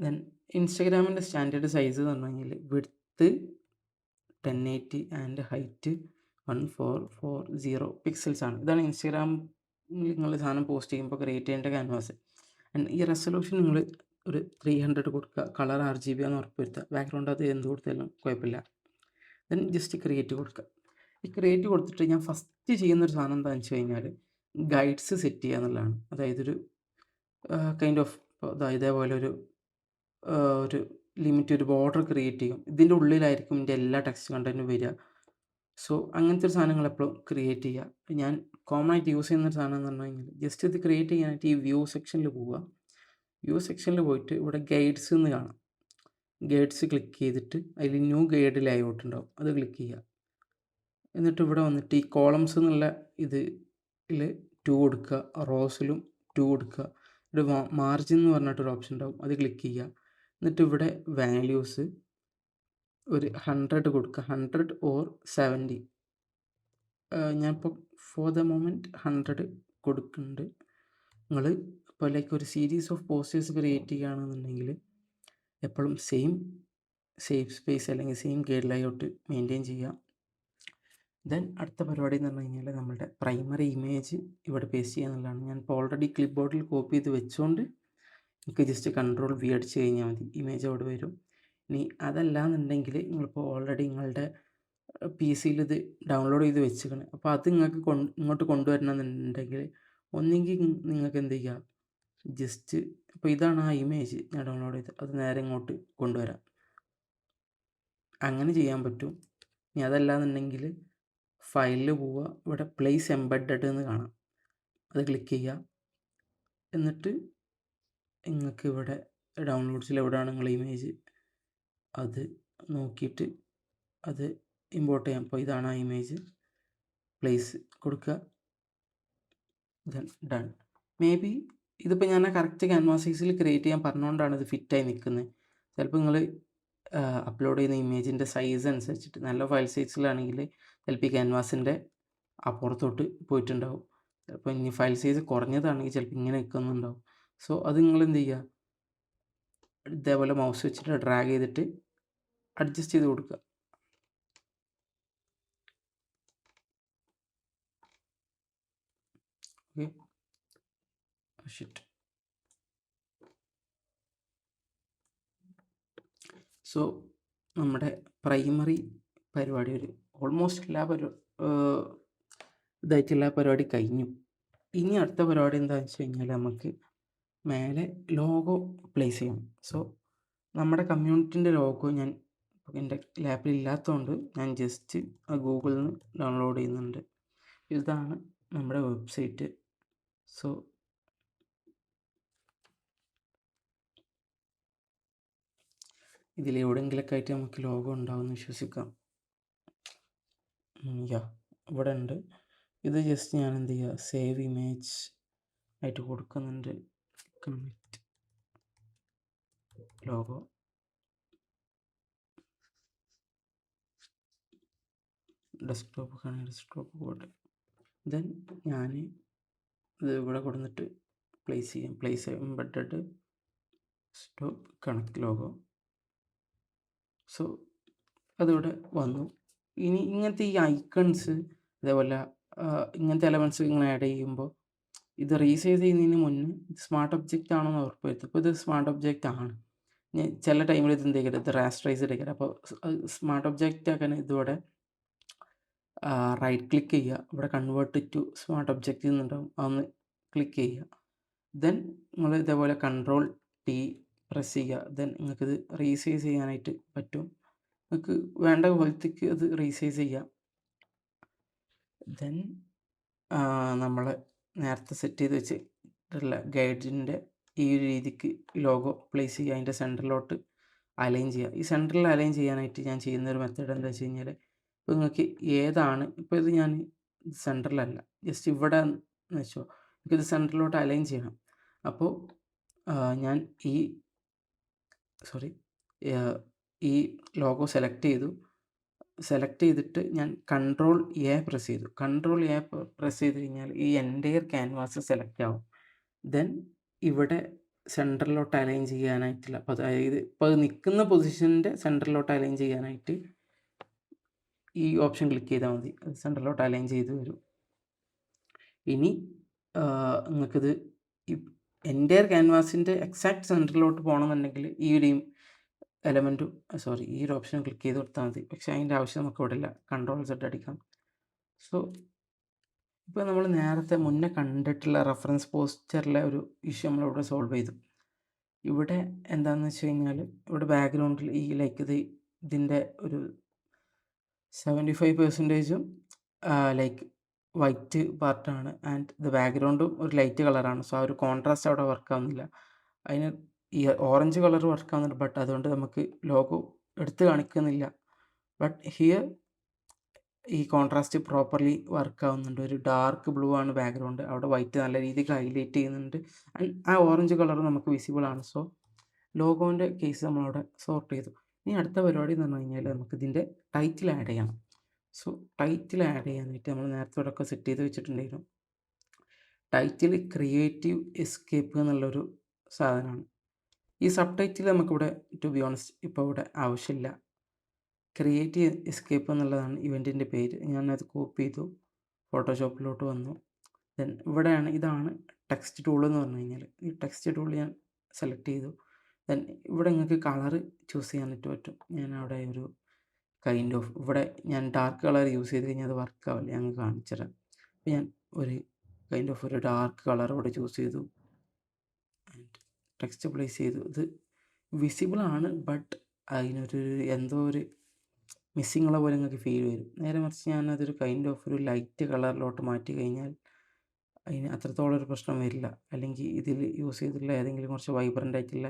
ദെൻ ഇൻസ്റ്റഗ്രാമിൻ്റെ സ്റ്റാൻഡേർഡ് സൈസ് എന്ന് പറഞ്ഞു കഴിഞ്ഞാൽ വിഡ്ത്ത് 1080 ആൻഡ് ഹൈറ്റ് 1440 പിക്സൽസ് ആണ്. ഇതാണ് ഇൻസ്റ്റഗ്രാമിൽ നിങ്ങൾ സാധനം പോസ്റ്റ് ചെയ്യുമ്പോൾ ക്രിയേറ്റ് ചെയ്യേണ്ട ക്യാൻവാസ്. ആൻഡ് ഈ റെസൊല്യൂഷൻ നിങ്ങൾ ഒരു 300 കൊടുക്കുക. കളർ RGB ആണെന്ന് ഉറപ്പുവരുത്തുക. ബാക്ക്ഗ്രൗണ്ട് അത് എന്ത് കൊടുത്താലും കുഴപ്പമില്ല. ദെൻ ജസ്റ്റ് ക്രിയേറ്റ് കൊടുക്കുക. ഈ ക്രിയേറ്റ് കൊടുത്തിട്ട് ഞാൻ ഫസ്റ്റ് ചെയ്യുന്നൊരു സാധനം എന്താണെന്ന് വെച്ച് കഴിഞ്ഞാൽ ഗൈഡ്സ് സെറ്റ് ചെയ്യുക എന്നുള്ളതാണ്. അതായത് ഒരു കൈൻഡ് ഓഫ് ഇതേപോലെ ഒരു ലിമിറ്റ്, ഒരു ബോർഡർ ക്രിയേറ്റ് ചെയ്യും. ഇതിൻ്റെ ഉള്ളിലായിരിക്കും ഇതിൻ്റെ എല്ലാ ടെക്സ്റ്റ് കണ്ടൻറ്റും വരിക. സോ അങ്ങനത്തെ ഒരു സാധനങ്ങൾ എപ്പോഴും ക്രിയേറ്റ് ചെയ്യുക. ഞാൻ കോമൺ ആയിട്ട് യൂസ് ചെയ്യുന്ന ഒരു സാധനം എന്ന് പറഞ്ഞു കഴിഞ്ഞാൽ ജസ്റ്റ് ഇത് ക്രിയേറ്റ് ചെയ്യാനായിട്ട് ഈ വ്യൂ സെക്ഷനിൽ പോവുക. വ്യൂ സെക്ഷനിൽ പോയിട്ട് ഇവിടെ ഗൈഡ്സ് എന്ന് കാണാം. ഗൈഡ്സ് ക്ലിക്ക് ചെയ്തിട്ട് അതിൽ ന്യൂ ഗൈഡ് ലേഔട്ട് ഉണ്ടാവും, അത് ക്ലിക്ക് ചെയ്യുക. എന്നിട്ട് ഇവിടെ വന്നിട്ട് ഈ കോളംസ് എന്നുള്ള ഇതിൽ 2 കൊടുക്കുക, റോസിലും 2 കൊടുക്കുക. ഇവിടെ മാർജിൻ എന്ന് പറഞ്ഞിട്ടൊരു ഓപ്ഷൻ ഉണ്ടാവും, അത് ക്ലിക്ക് ചെയ്യുക. എന്നിട്ട് ഇവിടെ വാല്യൂസ് ഒരു 100 കൊടുക്കുക. 100 ഓർ 70. ഞാനിപ്പോൾ ഫോർ ദ മൊമെൻറ്റ് 100 കൊടുക്കുന്നുണ്ട്. നിങ്ങൾ ഇപ്പോൾ ലൈക്ക് ഒരു സീരീസ് ഓഫ് പോസ്റ്റേഴ്സ് ക്രിയേറ്റ് ചെയ്യുകയാണെന്നുണ്ടെങ്കിൽ എപ്പോഴും സെയിം സേഫ് സ്പേസ് അല്ലെങ്കിൽ സെയിം ഗൈഡ് ലേഔട്ട് മെയിൻറ്റെയിൻ ചെയ്യുക. ദെൻ അടുത്ത പരിപാടി എന്ന് പറഞ്ഞു കഴിഞ്ഞാൽ നമ്മളുടെ പ്രൈമറി ഇമേജ് ഇവിടെ പേസ്റ്റ് ചെയ്യുക എന്നുള്ളതാണ്. ഞാനിപ്പോൾ ഓൾറെഡി ക്ലിപ്പ് ബോർഡിൽ കോപ്പി ചെയ്ത് വെച്ചുകൊണ്ട് നിങ്ങൾക്ക് ജസ്റ്റ് Ctrl+V അടിച്ച് കഴിഞ്ഞാൽ മതി, ഇമേജ് അവിടെ വരും. ഇനി അതല്ല എന്നുണ്ടെങ്കിൽ നിങ്ങളിപ്പോൾ ഓൾറെഡി നിങ്ങളുടെ PC-യിൽ ഇത് ഡൗൺലോഡ് ചെയ്ത് വെച്ചിരിക്കണം. അപ്പോൾ അത് നിങ്ങൾക്ക് ഇങ്ങോട്ട് കൊണ്ടുവരണമെന്നുണ്ടെങ്കിൽ ഒന്നെങ്കിൽ നിങ്ങൾക്ക് എന്ത് ചെയ്യുക, ജസ്റ്റ് ഇപ്പോൾ ഇതാണ് ആ ഇമേജ് ഞാൻ ഡൗൺലോഡ് ചെയ്ത്, അത് നേരെ ഇങ്ങോട്ട് കൊണ്ടുവരാം. അങ്ങനെ ചെയ്യാൻ പറ്റും. ഇനി അതല്ല എന്നുണ്ടെങ്കിൽ ഫയലിൽ പോവുക, ഇവിടെ പ്ലേസ് എംബെഡഡ് എന്ന് കാണാം, അത് ക്ലിക്ക് ചെയ്യുക. എന്നിട്ട് നിങ്ങൾക്ക് ഇവിടെ ഡൗൺലോഡ്സിൽ എവിടെയാണ് നിങ്ങൾ ഇമേജ് അത് നോക്കിയിട്ട് അത് ഇമ്പോർട്ട് ചെയ്യാം. അപ്പോൾ ഇതാണ് ആ ഇമേജ്, പ്ലേസ് കൊടുക്കുക. Then done. മേ ബി ഇതിപ്പോൾ ഞാൻ കറക്റ്റ് ക്യാൻവാസ് സൈസിൽ ക്രിയേറ്റ് ചെയ്യാൻ പറഞ്ഞുകൊണ്ടാണ് ഇത് ഫിറ്റായി നിൽക്കുന്നത്. ചിലപ്പോൾ നിങ്ങൾ അപ്ലോഡ് ചെയ്യുന്ന ഇമേജിൻ്റെ സൈസ് അനുസരിച്ചിട്ട് നല്ല ഫയൽ സൈസിലാണെങ്കിൽ ചിലപ്പോൾ ഈ ക്യാൻവാസിൻ്റെ അപ്പുറത്തോട്ട് പോയിട്ടുണ്ടാവും. ചിലപ്പോൾ ഇനി ഫയൽ സൈസ് കുറഞ്ഞതാണെങ്കിൽ ചിലപ്പോൾ ഇങ്ങനെ നിൽക്കുന്നുണ്ടാവും. സോ അത് നിങ്ങൾ എന്ത് ചെയ്യുക, ഇതേപോലെ മൗസ് വെച്ചിട്ട് ഡ്രാഗ് ചെയ്തിട്ട് അഡ്ജസ്റ്റ് ചെയ്ത് കൊടുക്കുക. Okay, shit. സോ നമ്മുടെ പ്രൈമറി പരിപാടി ഒരു ഓൾമോസ്റ്റ് ഇതായിട്ടുള്ള പരിപാടി കഴിഞ്ഞു. ഇനി അടുത്ത പരിപാടി എന്താണെന്ന് വെച്ച് കഴിഞ്ഞാൽ നമുക്ക് മേലെ ലോഗോ പ്ലേസ് ചെയ്യണം. സോ നമ്മുടെ കമ്മ്യൂണിറ്റിൻ്റെ ലോഗോ ഞാൻ എൻ്റെ ലാപ്പിൽ ഇല്ലാത്തതുകൊണ്ട് ഞാൻ ജസ്റ്റ് ഗൂഗിളിൽ നിന്ന് ഡൗൺലോഡ് ചെയ്യുന്നുണ്ട്. ഇതാണ് നമ്മുടെ വെബ്സൈറ്റ്. സോ ഇതിലെവിടെയെങ്കിലൊക്കെ ആയിട്ട് നമുക്ക് ലോഗോ ഉണ്ടാവുമെന്ന് വിശ്വസിക്കാം. ഇവിടെ ഉണ്ട്. ഇത് ജസ്റ്റ് ഞാൻ എന്ത് ചെയ്യുക, സേവ് ഇമേജ് ആയിട്ട് കൊടുക്കുന്നുണ്ട്. Connect logo. ഡെസ്ക്ടോപ്പ് ആണെങ്കിൽ ഡെസ്ക്ടോപ്പ് പോട്ടെ. ദെൻ ഞാൻ ഇത് ഇവിടെ കൊടുത്തിട്ട് place embedded stop connect logo. So അതിവിടെ വന്നു. ഇനി ഇങ്ങനത്തെ ഈ ഐക്കൺസ് അതേപോലെ ഇങ്ങനത്തെ എലമെൻറ്റ്സ് ഇങ്ങനെ ആഡ് ചെയ്യുമ്പോൾ ഇത് റീസൈസ് ചെയ്യുന്നതിന് മുന്നേ ഇത് സ്മാർട്ട് ഒബ്ജക്റ്റ് ആണെന്ന് ഉറപ്പ് വരുത്തും. ഇപ്പോൾ ഇത് സ്മാർട്ട് ഒബ്ജക്റ്റ് ആണ്. ചില ടൈമിൽ ഇത് എന്തെങ്കിലും ഇത് റാസ്റ്ററൈസ് എടുക്കരുത്. അപ്പോൾ സ്മാർട്ട് ഒബ്ജക്റ്റ് ആക്കാൻ ഇതിവിടെ റൈറ്റ് ക്ലിക്ക് ചെയ്യുക. ഇവിടെ കൺവേർട്ട് ടു സ്മാർട്ട് ഒബ്ജക്റ്റ് എന്നുണ്ടാവും, അതൊന്ന് ക്ലിക്ക് ചെയ്യുക. ദെൻ നിങ്ങൾ ഇതേപോലെ Ctrl+T പ്രസ് ചെയ്യുക. ദെൻ നിങ്ങൾക്കിത് റീസൈസ് ചെയ്യാനായിട്ട് പറ്റും. നിങ്ങൾക്ക് വേണ്ട പോലത്തേക്ക് അത് റീസൈസ് ചെയ്യാം. ദെൻ നമ്മൾ നേരത്തെ സെറ്റ് ചെയ്ത് വെച്ചിട്ടുള്ള ഗൈഡിൻ്റെ ഈ ഒരു രീതിക്ക് ലോഗോ പ്ലേസ് ചെയ്യുക. അതിൻ്റെ സെൻറ്ററിലോട്ട് അലൈൻ ചെയ്യുക. ഈ സെൻറ്ററിൽ അലൈൻ ചെയ്യാനായിട്ട് ഞാൻ ചെയ്യുന്നൊരു മെത്തേഡ് എന്താ വെച്ച് കഴിഞ്ഞാൽ, ഇപ്പോൾ നിങ്ങൾക്ക് ഏതാണ്, ഇപ്പോൾ ഇത് ഞാൻ സെൻറ്ററിലല്ല, ജസ്റ്റ് ഇവിടെ എന്ന് വെച്ചോ, എനിക്കിത് സെൻറ്ററിലോട്ട് അലൈൻ ചെയ്യണം. അപ്പോൾ ഞാൻ ഈ ലോഗോ സെലക്ട് ചെയ്തിട്ട് ഞാൻ Ctrl+A പ്രസ് ചെയ്തു. Ctrl+A പ്രസ് ചെയ്ത് കഴിഞ്ഞാൽ ഈ എൻ്റയർ ക്യാൻവാസ് സെലക്ട് ആവും. ദെൻ ഇവിടെ സെൻറ്ററിലോട്ട് അലൈൻ ചെയ്യാനായിട്ടുള്ള, അപ്പോൾ അതായത് ഇപ്പോൾ അത് നിൽക്കുന്ന പൊസിഷൻ്റെ സെൻറ്ററിലോട്ട് അലൈൻ ചെയ്യാനായിട്ട് ഈ ഓപ്ഷൻ ക്ലിക്ക് ചെയ്താൽ മതി. അത് സെൻറ്ററിലോട്ട് അലൈൻ ചെയ്ത് വരും. ഇനി നിങ്ങൾക്കിത് ഈ എൻ്റയർ ക്യാൻവാസിൻ്റെ എക്സാക്ട് സെൻറ്ററിലോട്ട് പോകണമെന്നുണ്ടെങ്കിൽ ഈ ഒരു ഈ ഒരു ഓപ്ഷൻ ക്ലിക്ക് ചെയ്ത് കൊടുത്താൽ മതി. പക്ഷേ അതിൻ്റെ ആവശ്യം നമുക്ക് ഇവിടെ ഇല്ല. Ctrl+Z അടിക്കാം. സോ ഇപ്പോൾ നമ്മൾ നേരത്തെ മുന്നേ കണ്ടിട്ടുള്ള റെഫറൻസ് പോസ്റ്ററിലെ ഒരു ഇഷ്യൂ നമ്മളിവിടെ സോൾവ് ചെയ്തു. ഇവിടെ എന്താണെന്ന് വെച്ച് കഴിഞ്ഞാൽ, ഇവിടെ ബാക്ക്ഗ്രൗണ്ടിൽ ഈ ഇതിൻ്റെ ഒരു 75% വൈറ്റ് പാർട്ടാണ് ആൻഡ് ഇത് ബാക്ക്ഗ്രൗണ്ടും ഒരു ലൈറ്റ് കളറാണ്. സോ ആ ഒരു കോൺട്രാസ്റ്റ് അവിടെ വർക്ക് ആവുന്നില്ല. അതിന് ഈ ഓറഞ്ച് കളർ വർക്ക് ആവുന്നുണ്ട്, ബട്ട് അതുകൊണ്ട് നമുക്ക് ലോഗോ എടുത്ത് കാണിക്കുന്നില്ല. ബട്ട് ഹിയർ ഈ കോൺട്രാസ്റ്റ് പ്രോപ്പർലി വർക്ക് ആവുന്നുണ്ട്. ഒരു ഡാർക്ക് ബ്ലൂ ആണ് ബാക്ക്ഗ്രൗണ്ട്, അവിടെ വൈറ്റ് നല്ല രീതിക്ക് ഹൈലൈറ്റ് ചെയ്യുന്നുണ്ട്. ആൻഡ് ആ ഓറഞ്ച് കളർ നമുക്ക് വിസിബിൾ ആണ്. സോ ലോഗോൻ്റെ കേസ് നമ്മളവിടെ സോർട്ട് ചെയ്തു. ഇനി അടുത്ത പരിപാടി എന്ന് പറഞ്ഞു കഴിഞ്ഞാൽ നമുക്ക് ഇതിൻ്റെ ടൈറ്റിൽ ആഡ് ചെയ്യണം. സോ ടൈറ്റിൽ ആഡ് ചെയ്യാനായിട്ട് നമ്മൾ നേരത്തെ ഇവിടെയൊക്കെ സെറ്റ് ചെയ്ത് വെച്ചിട്ടുണ്ടായിരുന്നു. ടൈറ്റിൽ ക്രിയേറ്റീവ് എസ്കേപ്പ് എന്നുള്ളൊരു സാധനമാണ്. ഈ സബ് ടൈറ്റിൽ നമുക്കിവിടെ ടു ബി ഓണസ്റ്റ് ഇപ്പോൾ ഇവിടെ ആവശ്യമില്ല. ക്രിയേറ്റീവ് എസ്കേപ്പ് എന്നുള്ളതാണ് ഇവൻറ്റിൻ്റെ പേര്. ഞാനത് കോപ്പി ചെയ്തു, ഫോട്ടോഷോപ്പിലോട്ട് വന്നു. ദെൻ ഇതാണ് ടെക്സ്റ്റ് ടൂൾ എന്ന് പറഞ്ഞു കഴിഞ്ഞാൽ. ഈ ടെക്സ്റ്റ് ടൂൾ ഞാൻ സെലക്ട് ചെയ്തു. ദെൻ ഇവിടെ നിങ്ങൾക്ക് കളറ് ചൂസ് ചെയ്യാനായിട്ട് പറ്റും. ഞാൻ അവിടെ ഒരു ഇവിടെ ഞാൻ ഡാർക്ക് കളർ യൂസ് ചെയ്ത് കഴിഞ്ഞാൽ അത് വർക്ക് ആവില്ല, ഞങ്ങൾ കാണിച്ചു തരാം. അപ്പോൾ ഞാൻ ഒരു ഡാർക്ക് കളർ അവിടെ ചൂസ് ചെയ്തു ആൻഡ് ടെക്സ്റ്റ് പ്ലേസ് ചെയ്തു. ഇത് വിസിബിളാണ്, ബട്ട് എന്തോ ഒരു മിസ്സിങ് ഉള്ള പോലെ നിങ്ങൾക്ക് ഫീൽ വരും. നേരെ മറിച്ച് ഞാനതൊരു ഒരു ലൈറ്റ് കളറിലോട്ട് മാറ്റി കഴിഞ്ഞാൽ അതിന് അത്രത്തോളം ഒരു പ്രശ്നം വരില്ല. അല്ലെങ്കിൽ ഇതിൽ യൂസ് ചെയ്തിട്ടുള്ള ഏതെങ്കിലും കുറച്ച് വൈബ്രൻ്റ് ആയിട്ടുള്ള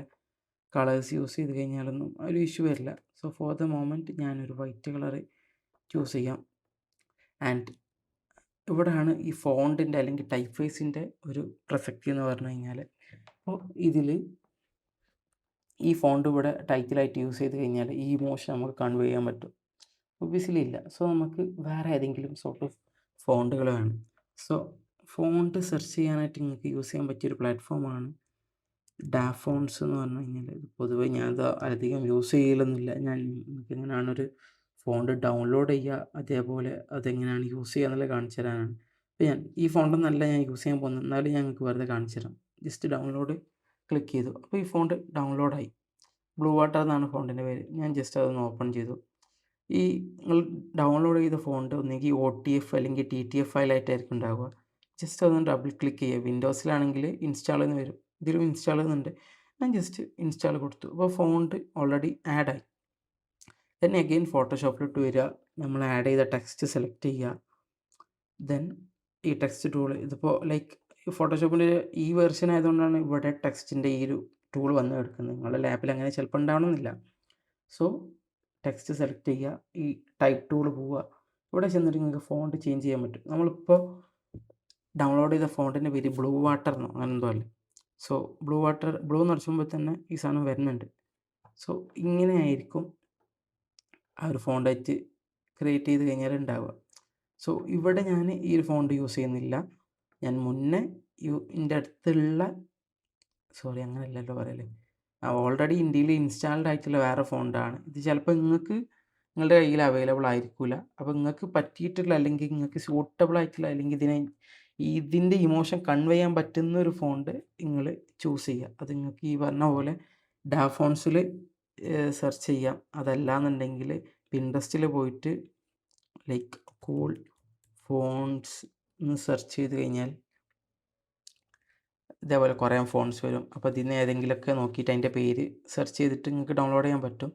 കളേഴ്സ് യൂസ് ചെയ്ത് കഴിഞ്ഞാലൊന്നും ഒരു ഇഷ്യൂ വരില്ല. സോ ഫോർ ദ മൊമെൻറ്റ് ഞാനൊരു വൈറ്റ് കളർ ചൂസ് ചെയ്യാം. ആൻഡ് ഇവിടെയാണ് ഈ ഫോണ്ടിൻ്റെ അല്ലെങ്കിൽ ടൈപ്പ് ഫേസിൻ്റെ ഒരു പ്രസക്തി എന്ന് പറഞ്ഞു കഴിഞ്ഞാൽ, അപ്പോൾ ഇതിൽ ഈ ഫോണ്ട് ഇവിടെ ടൈറ്റിലായിട്ട് യൂസ് ചെയ്ത് കഴിഞ്ഞാൽ ഈ ഇമോഷൻ നമുക്ക് കൺവേ ചെയ്യാൻ പറ്റും. ഒബ്വിയസ്ലി ഇല്ല. സോ നമുക്ക് വേറെ ഏതെങ്കിലും സോർട്ട് ഓഫ് ഫോണ്ടുകൾ വേണം. സോ ഫോണ്ട് സെർച്ച് ചെയ്യാനായിട്ട് നിങ്ങൾക്ക് യൂസ് ചെയ്യാൻ പറ്റിയൊരു പ്ലാറ്റ്ഫോമാണ് ഡാഫോൺസ് എന്ന് പറഞ്ഞു കഴിഞ്ഞാൽ. പൊതുവേ ഞാനത് അധികം യൂസ് ചെയ്യലൊന്നുമില്ല. നിങ്ങൾക്ക് എങ്ങനെയാണൊരു ഫോണ്ട് ഡൗൺലോഡ് ചെയ്യുക, അതേപോലെ അതെങ്ങനെയാണ് യൂസ് ചെയ്യുക എന്നുള്ളത് കാണിച്ചു തരാനാണ്. അപ്പോൾ ഈ ഫോണ്ടൊന്നല്ല ഞാൻ യൂസ് ചെയ്യാൻ പോകുന്നത്, എന്നാലും ഞങ്ങൾക്ക് വെറുതെ കാണിച്ചു തരാം. ജസ്റ്റ് ഡൗൺലോഡ് ക്ലിക്ക് ചെയ്തു. അപ്പോൾ ഈ ഫോണ്ട് ഡൗൺലോഡായി. ബ്ലൂ വാട്ടർ എന്നാണ് ഫോണ്ടിൻ്റെ പേര്. ഞാൻ ജസ്റ്റ് അതൊന്ന് ഓപ്പൺ ചെയ്തു. ഈ നിങ്ങൾ ഡൗൺലോഡ് ചെയ്ത ഫോണ്ട് ഒന്നുകിൽ OTF അല്ലെങ്കിൽ TTF ഫയലായിട്ടായിരിക്കും ഉണ്ടാവുക. ജസ്റ്റ് അതൊന്ന് ഡബിൾ ക്ലിക്ക് ചെയ്യുക. വിൻഡോസിലാണെങ്കിൽ ഇൻസ്റ്റാൾ എന്ന് വരും, ഇതിലും ഇൻസ്റ്റാൾ ചെയ്യുന്നുണ്ട്. ഞാൻ ജസ്റ്റ് ഇൻസ്റ്റാൾ കൊടുത്തു. അപ്പോൾ ഫോണ്ട് ഓൾറെഡി ആഡായി. ദെൻ അഗെയിൻ ഫോട്ടോഷോപ്പിലോട്ട് വരിക, നമ്മൾ ആഡ് ചെയ്ത ടെക്സ്റ്റ് സെലക്ട് ചെയ്യുക. ദെൻ ഈ ടെക്സ്റ്റ് ടൂൾ ഇതിപ്പോൾ ലൈക്ക് ഫോട്ടോഷോപ്പിൻ്റെ ഈ വെർഷൻ ആയതുകൊണ്ടാണ് ഇവിടെ ടെക്സ്റ്റിൻ്റെ ഈ ഒരു ടൂൾ വന്ന് കിടക്കുന്നത്. നിങ്ങളുടെ ലാപ്പിൽ അങ്ങനെ ചിലപ്പോൾ ഉണ്ടാവണമെന്നില്ല. സോ ടെക്സ്റ്റ് സെലക്ട് ചെയ്യുക, ഈ ടൈപ്പ് ടൂൾ പോവുക, ഇവിടെ ചെന്നിട്ട് നിങ്ങൾക്ക് ഫോണ്ട് ചേഞ്ച് ചെയ്യാൻ പറ്റും. നമ്മളിപ്പോൾ ഡൗൺലോഡ് ചെയ്ത ഫോണ്ടിൻ്റെ പേര് ബ്ലൂ വാട്ടർ എന്നോ അങ്ങനെ എന്തോ അല്ലേ. സോ ബ്ലൂ എന്ന് അടിച്ചുമ്പോൾ തന്നെ ഈ സാധനം വരുന്നുണ്ട്. സോ ഇങ്ങനെ ആയിരിക്കും ആ ഒരു ഫോണ്ടായിട്ട് ക്രിയേറ്റ് ചെയ്ത് കഴിഞ്ഞാൽ ഉണ്ടാവുക. സോ ഇവിടെ ഞാൻ ഈ ഒരു ഫോണ്ട് യൂസ് ചെയ്യുന്നില്ല. ഞാൻ മുന്നേ എൻ്റെ അടുത്തുള്ള അങ്ങനെയല്ലല്ലോ പറയല്, ഓൾറെഡി ഇന്ത്യയിൽ ഇൻസ്റ്റാൾഡ് ആയിട്ടുള്ള വേറെ ഫോണ്ടാണ് ഇത്. ചിലപ്പോൾ നിങ്ങളുടെ കയ്യിൽ അവൈലബിൾ ആയിരിക്കില്ല. അപ്പോൾ നിങ്ങൾക്ക് പറ്റിയിട്ടുള്ള അല്ലെങ്കിൽ നിങ്ങൾക്ക് സ്യൂട്ടബിൾ ആയിട്ടുള്ള അല്ലെങ്കിൽ ഇതിൻ്റെ ഇമോഷൻ കൺവേ ചെയ്യാൻ പറ്റുന്ന ഒരു ഫോണ്ട് നിങ്ങൾ ചൂസ് ചെയ്യുക. അത് നിങ്ങൾക്ക് ഈ പറഞ്ഞ പോലെ ഡാഫോൺസിൽ സെർച്ച് ചെയ്യാം. അതല്ലാന്നുണ്ടെങ്കിൽ പിൻട്രസ്റ്റിൽ പോയിട്ട് ലൈക്ക് കൂൾ ഫോൺസ് എന്ന് സെർച്ച് ചെയ്ത് കഴിഞ്ഞാൽ ഇതേപോലെ കുറേ ഫോൺസ് വരും. അപ്പോൾ ഇതിന് ഏതെങ്കിലുമൊക്കെ നോക്കിയിട്ട് അതിൻ്റെ പേര് സെർച്ച് ചെയ്തിട്ട് നിങ്ങൾക്ക് ഡൗൺലോഡ് ചെയ്യാൻ പറ്റും.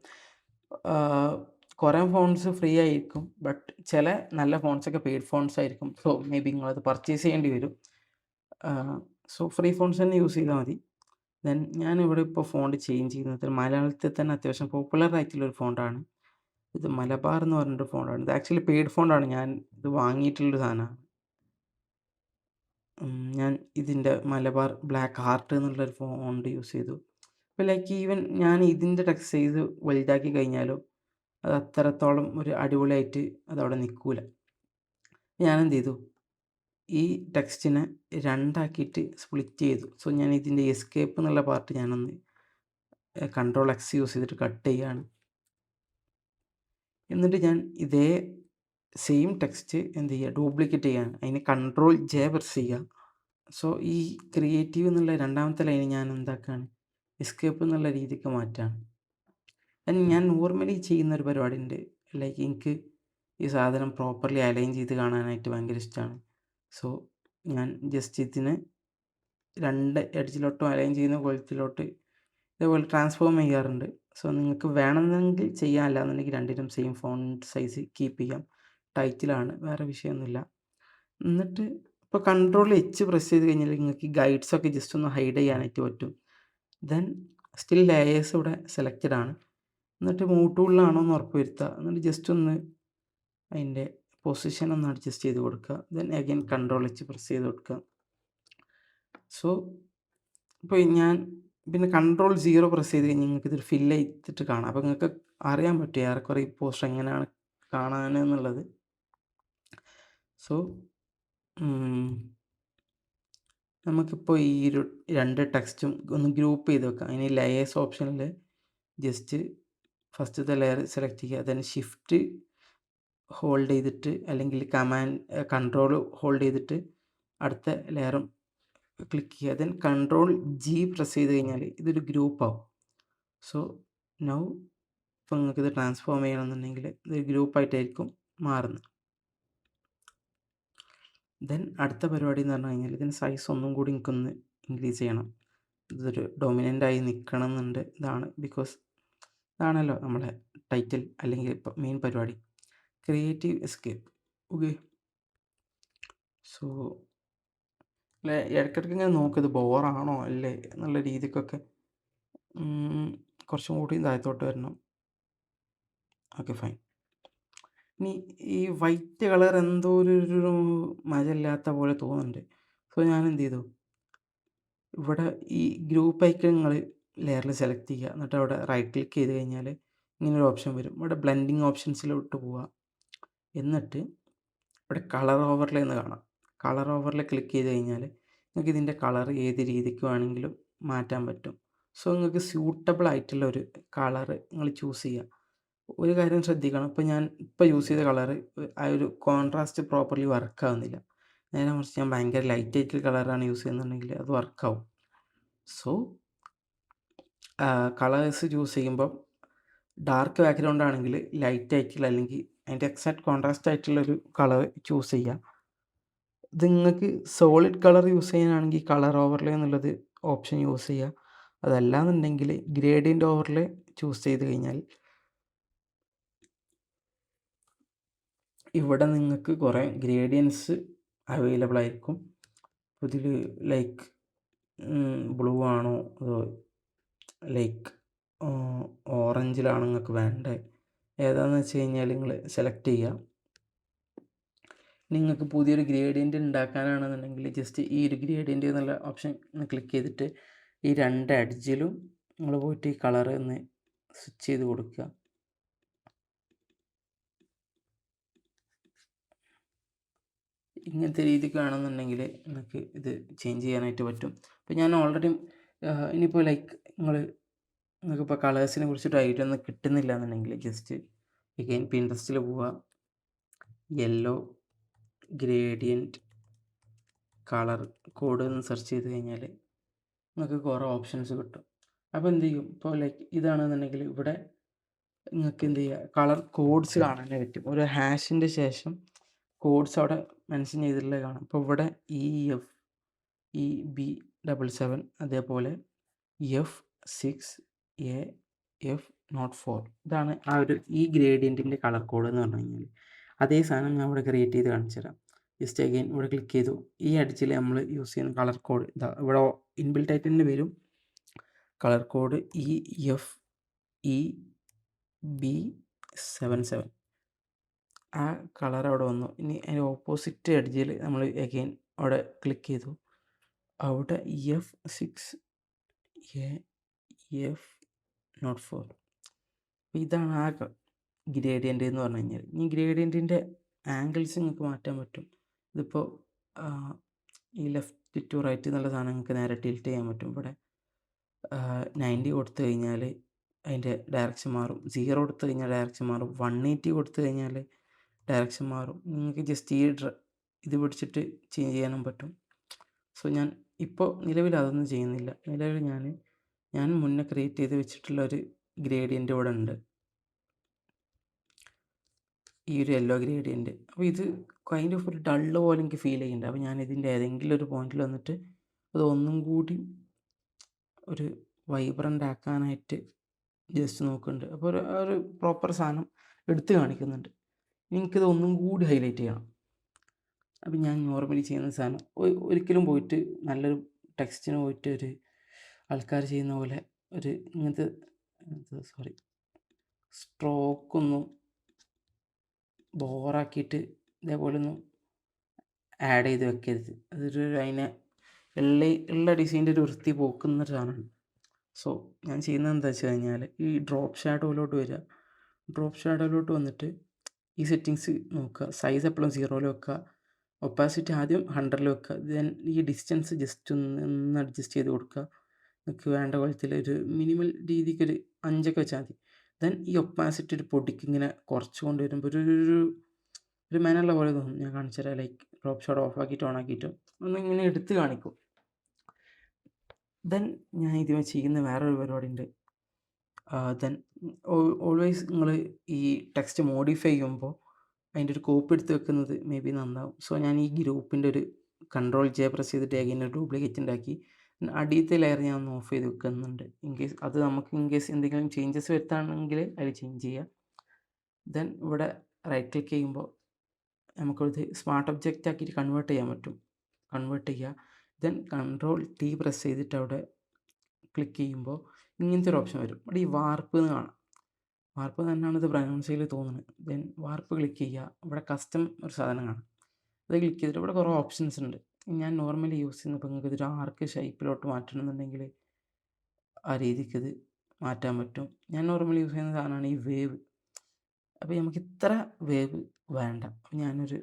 കുറേ ഫോൺസ് ഫ്രീ ആയിരിക്കും, ബട്ട് ചില നല്ല ഫോൺസൊക്കെ പെയ്ഡ് ഫോൺസ് ആയിരിക്കും. സോ മേ ബി നിങ്ങളത് പർച്ചേസ് ചെയ്യേണ്ടി വരും. സോ ഫ്രീ ഫോൺസ് തന്നെ യൂസ് ചെയ്താൽ മതി. ദെൻ ഞാനിവിടെ ഇപ്പോൾ ഫോണ്ട് ചേഞ്ച് ചെയ്യുന്നത് മലയാളത്തിൽ തന്നെ അത്യാവശ്യം പോപ്പുലർ ആയിട്ടുള്ളൊരു ഫോണ്ടാണ്. ഇത് മലബാർ എന്ന് പറഞ്ഞൊരു ഫോണ്ടാണ്. ഇത് ആക്ച്വലി പെയ്ഡ് ഫോണ്ടാണ്. ഞാൻ ഇത് വാങ്ങിയിട്ടുള്ളൊരു സാധനമാണ്. ഞാൻ ഇതിൻ്റെ മലബാർ ബ്ലാക്ക് ഹാർട്ട് എന്നുള്ളൊരു ഫോണ്ട് യൂസ് ചെയ്തു. അപ്പോൾ ലൈക്ക് ഈവൻ ഞാൻ ഇതിൻ്റെ ടെക്സ്റ്റ് സൈസ് വലുതാക്കി കഴിഞ്ഞാലും അത് അത്രത്തോളം ഒരു അടിപൊളിയായിട്ട് അതവിടെ നിൽക്കില്ല. ഞാനെന്ത് ചെയ്തു, ഈ ടെക്സ്റ്റിനെ രണ്ടാക്കിയിട്ട് സ്പ്ലിറ്റ് ചെയ്തു. സോ ഞാൻ ഇതിൻ്റെ എസ്കേപ്പ് എന്നുള്ള പാർട്ട് ഞാനൊന്ന് Ctrl X യൂസ് ചെയ്തിട്ട് കട്ട് ചെയ്യുകയാണ്. എന്നിട്ട് ഞാൻ ഇതേ സെയിം ടെക്സ്റ്റ് എന്ത് ചെയ്യുക, ഡ്യൂപ്ലിക്കേറ്റ് ചെയ്യുകയാണ്. അതിന് Ctrl J പ്രസ് ചെയ്യുക. സോ ഈ ക്രിയേറ്റീവ് എന്നുള്ള രണ്ടാമത്തെ ലൈൻ ഞാൻ എന്താക്കുകയാണ്, എസ്കേപ്പ് എന്നുള്ള രീതിക്ക് മാറ്റുകയാണ്. ഞാൻ നോർമലി ചെയ്യുന്നൊരു പരിപാടി ഉണ്ട്. ലൈക്ക് എനിക്ക് ഈ സാധനം പ്രോപ്പർലി അലൈൻ ചെയ്ത് കാണാനായിട്ട് ഭയങ്കര ഇഷ്ടമാണ്. സോ ഞാൻ ജസ്റ്റ് ഇതിനെ രണ്ട് എഡ്ജിലോട്ടും അലൈൻ ചെയ്യുന്ന കോലത്തിലോട്ട് ഇതേപോലെ ട്രാൻസ്ഫോം ചെയ്യാറുണ്ട്. സോ നിങ്ങൾക്ക് വേണമെന്നെങ്കിൽ ചെയ്യാം, അല്ലാന്നുണ്ടെങ്കിൽ രണ്ടിനും സെയിം ഫോണ്ട് സൈസ് കീപ്പ് ചെയ്യാം. ടൈറ്റിലാണ്, വേറെ വിഷയമൊന്നുമില്ല. എന്നിട്ട് ഇപ്പോൾ Ctrl H പ്രസ് ചെയ്ത് കഴിഞ്ഞാൽ നിങ്ങൾക്ക് ഗൈഡ്സൊക്കെ ജസ്റ്റ് ഒന്ന് ഹൈഡ് ചെയ്യാനായിട്ട് പറ്റും. ദെൻ സ്റ്റിൽ ലേയേഴ്സ് ഇവിടെ സെലക്റ്റഡ് ആണ്. എന്നിട്ട് മൂവ് ടൂളിലാണോ എന്ന് ഉറപ്പ് വരുത്തുക. എന്നിട്ട് ജസ്റ്റ് ഒന്ന് അതിൻ്റെ പൊസിഷൻ ഒന്ന് അഡ്ജസ്റ്റ് ചെയ്ത് കൊടുക്കുക. Then again Ctrl H press ചെയ്ത് കൊടുക്കുക. സോ ഇപ്പോൾ ഞാൻ പിന്നെ Ctrl 0 പ്രസ് ചെയ്ത് കഴിഞ്ഞാൽ നിങ്ങൾക്ക് ഇതൊരു ഫില്ല് ചെയ്തിട്ട് കാണാം. അപ്പോൾ നിങ്ങൾക്ക് അറിയാൻ പറ്റും ഏറെക്കുറെ ഈ പോസ്റ്റർ എങ്ങനെയാണ് കാണാനെന്നുള്ളത്. സോ നമുക്കിപ്പോൾ ഈ ഒരു രണ്ട് ടെക്സ്റ്റും ഒന്ന് ഗ്രൂപ്പ് ചെയ്ത് വെക്കാം. അതിന് ലേയേഴ്സ് ഓപ്ഷനിൽ ജസ്റ്റ് ഫസ്റ്റത്തെ ലെയർ സെലക്ട് ചെയ്യുക. ദെൻ ഷിഫ്റ്റ് ഹോൾഡ് ചെയ്തിട്ട് അല്ലെങ്കിൽ Ctrl ഹോൾഡ് ചെയ്തിട്ട് അടുത്ത ലെയറും ക്ലിക്ക് ചെയ്യുക. ദെൻ Ctrl G പ്രസ് ചെയ്ത് കഴിഞ്ഞാൽ ഇതൊരു ഗ്രൂപ്പ് ആവും. സോ നൗ ഇപ്പോൾ നിങ്ങൾക്കിത് ട്രാൻസ്ഫോം ചെയ്യണമെന്നുണ്ടെങ്കിൽ ഇതൊരു ഗ്രൂപ്പായിട്ടായിരിക്കും മാറുന്നത്. ദെൻ അടുത്ത പരിപാടി എന്ന് പറഞ്ഞു കഴിഞ്ഞാൽ ഇതിന് സൈസ് ഒന്നും കൂടി എനിക്കൊന്ന് ഇൻക്രീസ് ചെയ്യണം. ഇതൊരു ഡൊമിനൻ്റായി നിൽക്കണം എന്നുണ്ട്. ഇതാണ് ബിക്കോസ് ഇതാണല്ലോ നമ്മുടെ ടൈറ്റിൽ അല്ലെങ്കിൽ ഇപ്പോൾ മെയിൻ പരിപാടി, ക്രിയേറ്റീവ് എസ്കേപ്പ്. ഓക്കെ, സോ ഇടയ്ക്കിടയ്ക്ക് ഇങ്ങനെ നോക്കിയത് ബോറാണോ അല്ലേ എന്നുള്ള രീതിക്കൊക്കെ കുറച്ചും കൂടി താഴത്തോട്ട് വരണം. Okay fine. ഇനി ഈ വൈറ്റ് കളർ എന്തോ ഒരു മജയില്ലാത്ത പോലെ തോന്നുന്നുണ്ട്. സോ ഞാൻ എന്ത് ചെയ്തു, ഇവിടെ ഈ ഗ്രൂപ്പ് ഐക്കൺ നിങ്ങൾ ലെയറിൽ സെലക്ട് ചെയ്യുക. എന്നിട്ട് അവിടെ റൈറ്റ് ക്ലിക്ക് ചെയ്ത് കഴിഞ്ഞാൽ ഇങ്ങനൊരു ഓപ്ഷൻ വരും. ഇവിടെ ബ്ലെൻഡിങ് ഓപ്ഷൻസിലോട്ട് പോവുക. എന്നിട്ട് ഇവിടെ കളർ ഓവർലേ എന്ന് കാണാം. കളർ ഓവർലേ ക്ലിക്ക് ചെയ്ത് കഴിഞ്ഞാൽ നിങ്ങൾക്ക് ഇതിൻ്റെ കളർ ഏത് രീതിക്ക് വേണമെങ്കിലും മാറ്റാൻ പറ്റും. സോ നിങ്ങൾക്ക് സ്യൂട്ടബിൾ ആയിട്ടുള്ള ഒരു കളർ നിങ്ങൾ ചൂസ് ചെയ്യുക. ഒരു കാര്യം ശ്രദ്ധിക്കണം, ഇപ്പോൾ ഞാൻ യൂസ് ചെയ്ത കളർ ആ ഒരു കോൺട്രാസ്റ്റ് പ്രോപ്പർലി വർക്കാവുന്നില്ല. നേരെ മറിച്ച് ഞാൻ ഭയങ്കര ലൈറ്റ് ആയിട്ടുള്ള കളറാണ് യൂസ് ചെയ്യുന്നുണ്ടെങ്കിൽ അത് വർക്കാവും. സോ കളേഴ്സ് ചൂസ് ചെയ്യുമ്പോൾ ഡാർക്ക് ബാക്ക്ഗ്രൗണ്ട് ആണെങ്കിൽ ലൈറ്റ് ആയിട്ടുള്ള അല്ലെങ്കിൽ അതിൻ്റെ എക്സാക്ട് കോൺട്രാസ്റ്റ് ആയിട്ടുള്ളൊരു കളർ ചൂസ് ചെയ്യുക. ഇത് നിങ്ങൾക്ക് സോളിഡ് കളർ യൂസ് ചെയ്യാനാണെങ്കിൽ കളർ ഓവർലേ എന്നുള്ളത് ഓപ്ഷൻ യൂസ് ചെയ്യുക. അതല്ലാന്നുണ്ടെങ്കിൽ ഗ്രേഡിയൻ്റ് ഓവർലേ ചൂസ് ചെയ്ത് കഴിഞ്ഞാൽ ഇവിടെ നിങ്ങൾക്ക് കുറേ ഗ്രേഡിയൻസ് അവൈലബിൾ ആയിരിക്കും. ഇതിൽ ലൈക്ക് ബ്ലൂ ആണോ അതോ ലൈക്ക് ഓറഞ്ചിലാണോ നിങ്ങൾക്ക് വേണ്ടത് ഏതാണെന്ന് വെച്ച് കഴിഞ്ഞാൽ നിങ്ങൾ സെലക്ട് ചെയ്യുക. നിങ്ങൾക്ക് പുതിയൊരു ഗ്രേഡിയൻ്റ് ഉണ്ടാക്കാനാണെന്നുണ്ടെങ്കിൽ ജസ്റ്റ് ഈ ഒരു ഗ്രേഡിയൻ്റ് എന്നുള്ള ഓപ്ഷൻ ക്ലിക്ക് ചെയ്തിട്ട് ഈ 2 എഡ്ജിലും നിങ്ങൾ പോയിട്ട് ഈ കളർ ഒന്ന് സ്വിച്ച് ചെയ്ത് കൊടുക്കുക. ഇങ്ങനത്തെ രീതിക്ക് വേണമെന്നുണ്ടെങ്കിൽ നിങ്ങൾക്ക് ഇത് ചേഞ്ച് ചെയ്യാനായിട്ട് പറ്റും. അപ്പോൾ ഞാൻ ഓൾറെഡി ഇനിയിപ്പോൾ ലൈക്ക് നിങ്ങൾക്കിപ്പോൾ കളേഴ്സിനെ കുറിച്ചിട്ട് ഐഡിയ ഒന്നും കിട്ടുന്നില്ല എന്നുണ്ടെങ്കിൽ ജസ്റ്റ് അഗെയിൻ പിൻട്രസ്റ്റിൽ പോവുക, യെല്ലോ ഗ്രേഡിയൻറ്റ് കളർ കോഡ് എന്ന് സെർച്ച് ചെയ്ത് കഴിഞ്ഞാൽ നിങ്ങൾക്ക് കുറേ ഓപ്ഷൻസ് കിട്ടും. അപ്പോൾ എന്ത് ചെയ്യും, ഇപ്പോൾ ലൈക്ക് ഇതാണെന്നുണ്ടെങ്കിൽ ഇവിടെ നിങ്ങൾക്ക് എന്ത് ചെയ്യുക, കളർ കോഡ്സ് കാണാനേ പറ്റും. ഒരു ഹാഷിൻ്റെ ശേഷം കോഡ്സ് അവിടെ മെൻഷൻ ചെയ്തിട്ടുള്ളത് കാണാം. അപ്പോൾ ഇവിടെ EFEB77 അതേപോലെ F6AF04 ഇതാണ് ആ ഒരു ഈ ഗ്രേഡിയൻറ്റിൻ്റെ കളർ കോഡ് എന്ന് പറഞ്ഞു കഴിഞ്ഞാൽ. അതേ സാധനം ഞാൻ ഇവിടെ ക്രിയേറ്റ് ചെയ്ത് കാണിച്ചു തരാം. ജസ്റ്റ് അഗെയിൻ ഇവിടെ ക്ലിക്ക് ചെയ്തു. ഈ അടിച്ചിൽ നമ്മൾ യൂസ് ചെയ്യുന്ന കളർ കോഡ് ഇതാ ഇവിടെ ഇൻബിൽറ്റ് ആയിട്ട് തന്നെ വരും. കളർ കോഡ് EFEB77 ആ കളർ അവിടെ വന്നു. ഇനി അതിൻ്റെ ഓപ്പോസിറ്റ് എഡ്ജിൽ നമ്മൾ അഗെയിൻ അവിടെ ക്ലിക്ക് ചെയ്തു. അവിടെ F6AF04 ഇതാണ് ആ ഗ്രേഡിയൻ്റ് എന്ന് പറഞ്ഞു കഴിഞ്ഞാൽ. ഈ ഗ്രേഡിയൻറ്റിൻ്റെ ആംഗിൾസ് നിങ്ങൾക്ക് മാറ്റാൻ പറ്റും. ഇതിപ്പോൾ ഈ ലെഫ്റ്റ് ടു റൈറ്റ് എന്നുള്ള സാധനം നിങ്ങൾക്ക് നേരെ ടിൽറ്റ് ചെയ്യാൻ പറ്റും. ഇവിടെ 90 കൊടുത്തു കഴിഞ്ഞാൽ അതിൻ്റെ ഡയറക്ഷൻ മാറും, 0 കൊടുത്തു കഴിഞ്ഞാൽ ഡയറക്ഷൻ മാറും, 180 കൊടുത്തു കഴിഞ്ഞാൽ ഡയറക്ഷൻ മാറും. നിങ്ങൾക്ക് ജസ്റ്റ് ഈ ഇത് പിടിച്ചിട്ട് ചേഞ്ച് ചെയ്യാനും പറ്റും. സോ ഞാൻ ഇപ്പോൾ നിലവിൽ അതൊന്നും ചെയ്യുന്നില്ല. നിലവിൽ ഞാൻ മുന്നേ ക്രിയേറ്റ് ചെയ്ത് വെച്ചിട്ടുള്ള ഒരു ഗ്രേഡിയൻ്റ് ഇവിടെ ഉണ്ട്, ഈ ഒരു യെല്ലോ ഗ്രേഡിയൻ്റ്. അപ്പോൾ ഇത് കൈൻഡ് ഓഫ് ഒരു ഡള്ള് പോലെ എനിക്ക് ഫീൽ ചെയ്യുന്നുണ്ട്. അപ്പോൾ ഞാൻ ഇതിൻ്റെ ഏതെങ്കിലും ഒരു പോയിന്റിൽ വന്നിട്ട് അത് ഒന്നും കൂടി ഒരു വൈബ്രൻ്റ് ആക്കാനായിട്ട് ജസ്റ്റ് നോക്കുന്നുണ്ട്. അപ്പോൾ ഒരു പ്രോപ്പർ സാധനം എടുത്ത് കാണിക്കുന്നുണ്ട്. എനിക്കിത് ഒന്നും കൂടി ഹൈലൈറ്റ് ചെയ്യണം. അപ്പം ഞാൻ നോർമലി ചെയ്യുന്ന സാധനം ഒരിക്കലും പോയിട്ട് നല്ലൊരു ടെക്സ്റ്റിന് പോയിട്ട് ഒരു ആൾക്കാർ ചെയ്യുന്ന പോലെ ഒരു ഇങ്ങനത്തെ സ്ട്രോക്കൊന്നും ബോറാക്കിയിട്ട് ഇതേപോലെ ഒന്നും ആഡ് ചെയ്ത് വെക്കരുത്. അതൊരു അതിനെ ഉള്ള ഡിസൈൻ്റെ ഒരു വൃത്തി പോക്കുന്ന സാധനമാണ്. സോ ഞാൻ ചെയ്യുന്നത് എന്താ വെച്ച് കഴിഞ്ഞാൽ ഈ ഡ്രോപ്പ് ഷാഡോയിലോട്ട് വരിക. ഡ്രോപ്പ് ഷാഡോയിലോട്ട് വന്നിട്ട് ഈ സെറ്റിങ്സ് നോക്കുക. സൈസ് എപ്പോഴും 0 വെക്കുക. ഒപ്പാസിറ്റി ആദ്യം 100 വെക്കുക. ദെൻ ഈ ഡിസ്റ്റൻസ് ജസ്റ്റ് ഒന്ന് അഡ്ജസ്റ്റ് ചെയ്ത് കൊടുക്കുക. നിങ്ങൾക്ക് വേണ്ട കൊലത്തിൽ ഒരു മിനിമൽ രീതിക്കൊരു 5 വെച്ചാൽ മതി. ദെൻ ഈ ഒപ്പാസിറ്റി ഒരു പൊടിക്ക് ഇങ്ങനെ കുറച്ച് കൊണ്ട് വരുമ്പോൾ ഒരു മേനുള്ള പോലെ തോന്നും. ഞാൻ കാണിച്ചു തരാം. ലൈക്ക് ഡ്രോപ്പ് ഷാഡോ ഓഫ് ആക്കിയിട്ട് ഓൺ ആക്കിയിട്ട് ഒന്ന് ഇങ്ങനെ എടുത്ത് കാണിക്കും. ദെൻ ഞാൻ ഇതിന് ചെയ്യുന്ന വേറൊരു പരിപാടി ഉണ്ട്. ദെൻ ഓൾവേസ് നിങ്ങൾ ഈ ടെക്സ്റ്റ് മോഡിഫൈ ചെയ്യുമ്പോൾ അതിൻ്റെ ഒരു കോപ്പി എടുത്ത് വെക്കുന്നത് മേ ബി നന്നാവും. സോ ഞാൻ ഈ ഗ്രൂപ്പിൻ്റെ ഒരു Ctrl+J പ്രസ് ചെയ്തിട്ട് അഗൈൻ ഒരു ഡ്യൂപ്ലിക്കേറ്റ് ഉണ്ടാക്കി അടിയത്തെ ലെയർ ഞാൻ ഒന്ന് ഓഫ് ചെയ്ത് വെക്കുന്നുണ്ട്. അത് നമുക്ക് എന്തെങ്കിലും ചേഞ്ചസ് വരുത്താണെങ്കിൽ അതിൽ ചേഞ്ച് ചെയ്യാം. ദെൻ ഇവിടെ റൈറ്റ് ക്ലിക്ക് ചെയ്യുമ്പോൾ നമുക്കത് സ്മാർട്ട് ഒബ്ജക്റ്റ് ആക്കിയിട്ട് കൺവേർട്ട് ചെയ്യാൻ പറ്റും. കൺവേർട്ട് ചെയ്യുക. ദെൻ Ctrl+T പ്രസ് ചെയ്തിട്ട് അവിടെ ക്ലിക്ക് ചെയ്യുമ്പോൾ ഇങ്ങനത്തെ ഒരു ഓപ്ഷൻ വരും. അവിടെ ഈ വാർപ്പ് എന്ന് കാണാം. വാർപ്പ് തന്നെയാണ് ഇത് പ്രൊനൗൺസ് ചെയ്ത് തോന്നുന്നത്. ദെൻ വാർപ്പ് ക്ലിക്ക് ചെയ്യുക. ഇവിടെ കസ്റ്റം ഒരു സാധനം കാണാം. അത് ക്ലിക്ക് ചെയ്തിട്ട് ഇവിടെ കുറേ ഓപ്ഷൻസ് ഉണ്ട്. ഞാൻ നോർമലി യൂസ് ചെയ്യുന്ന ഇപ്പോൾ നിങ്ങൾക്ക് ഇതൊരു ആർക്ക് ഷേപ്പിലോട്ട് മാറ്റണമെന്നുണ്ടെങ്കിൽ ആ രീതിക്ക് ഇത് മാറ്റാൻ പറ്റും. ഞാൻ നോർമലി യൂസ് ചെയ്യുന്ന സാധനമാണ് ഈ വേവ്. അപ്പോൾ നമുക്ക് ഇത്ര വേവ് വേണ്ട. ഞാനൊരു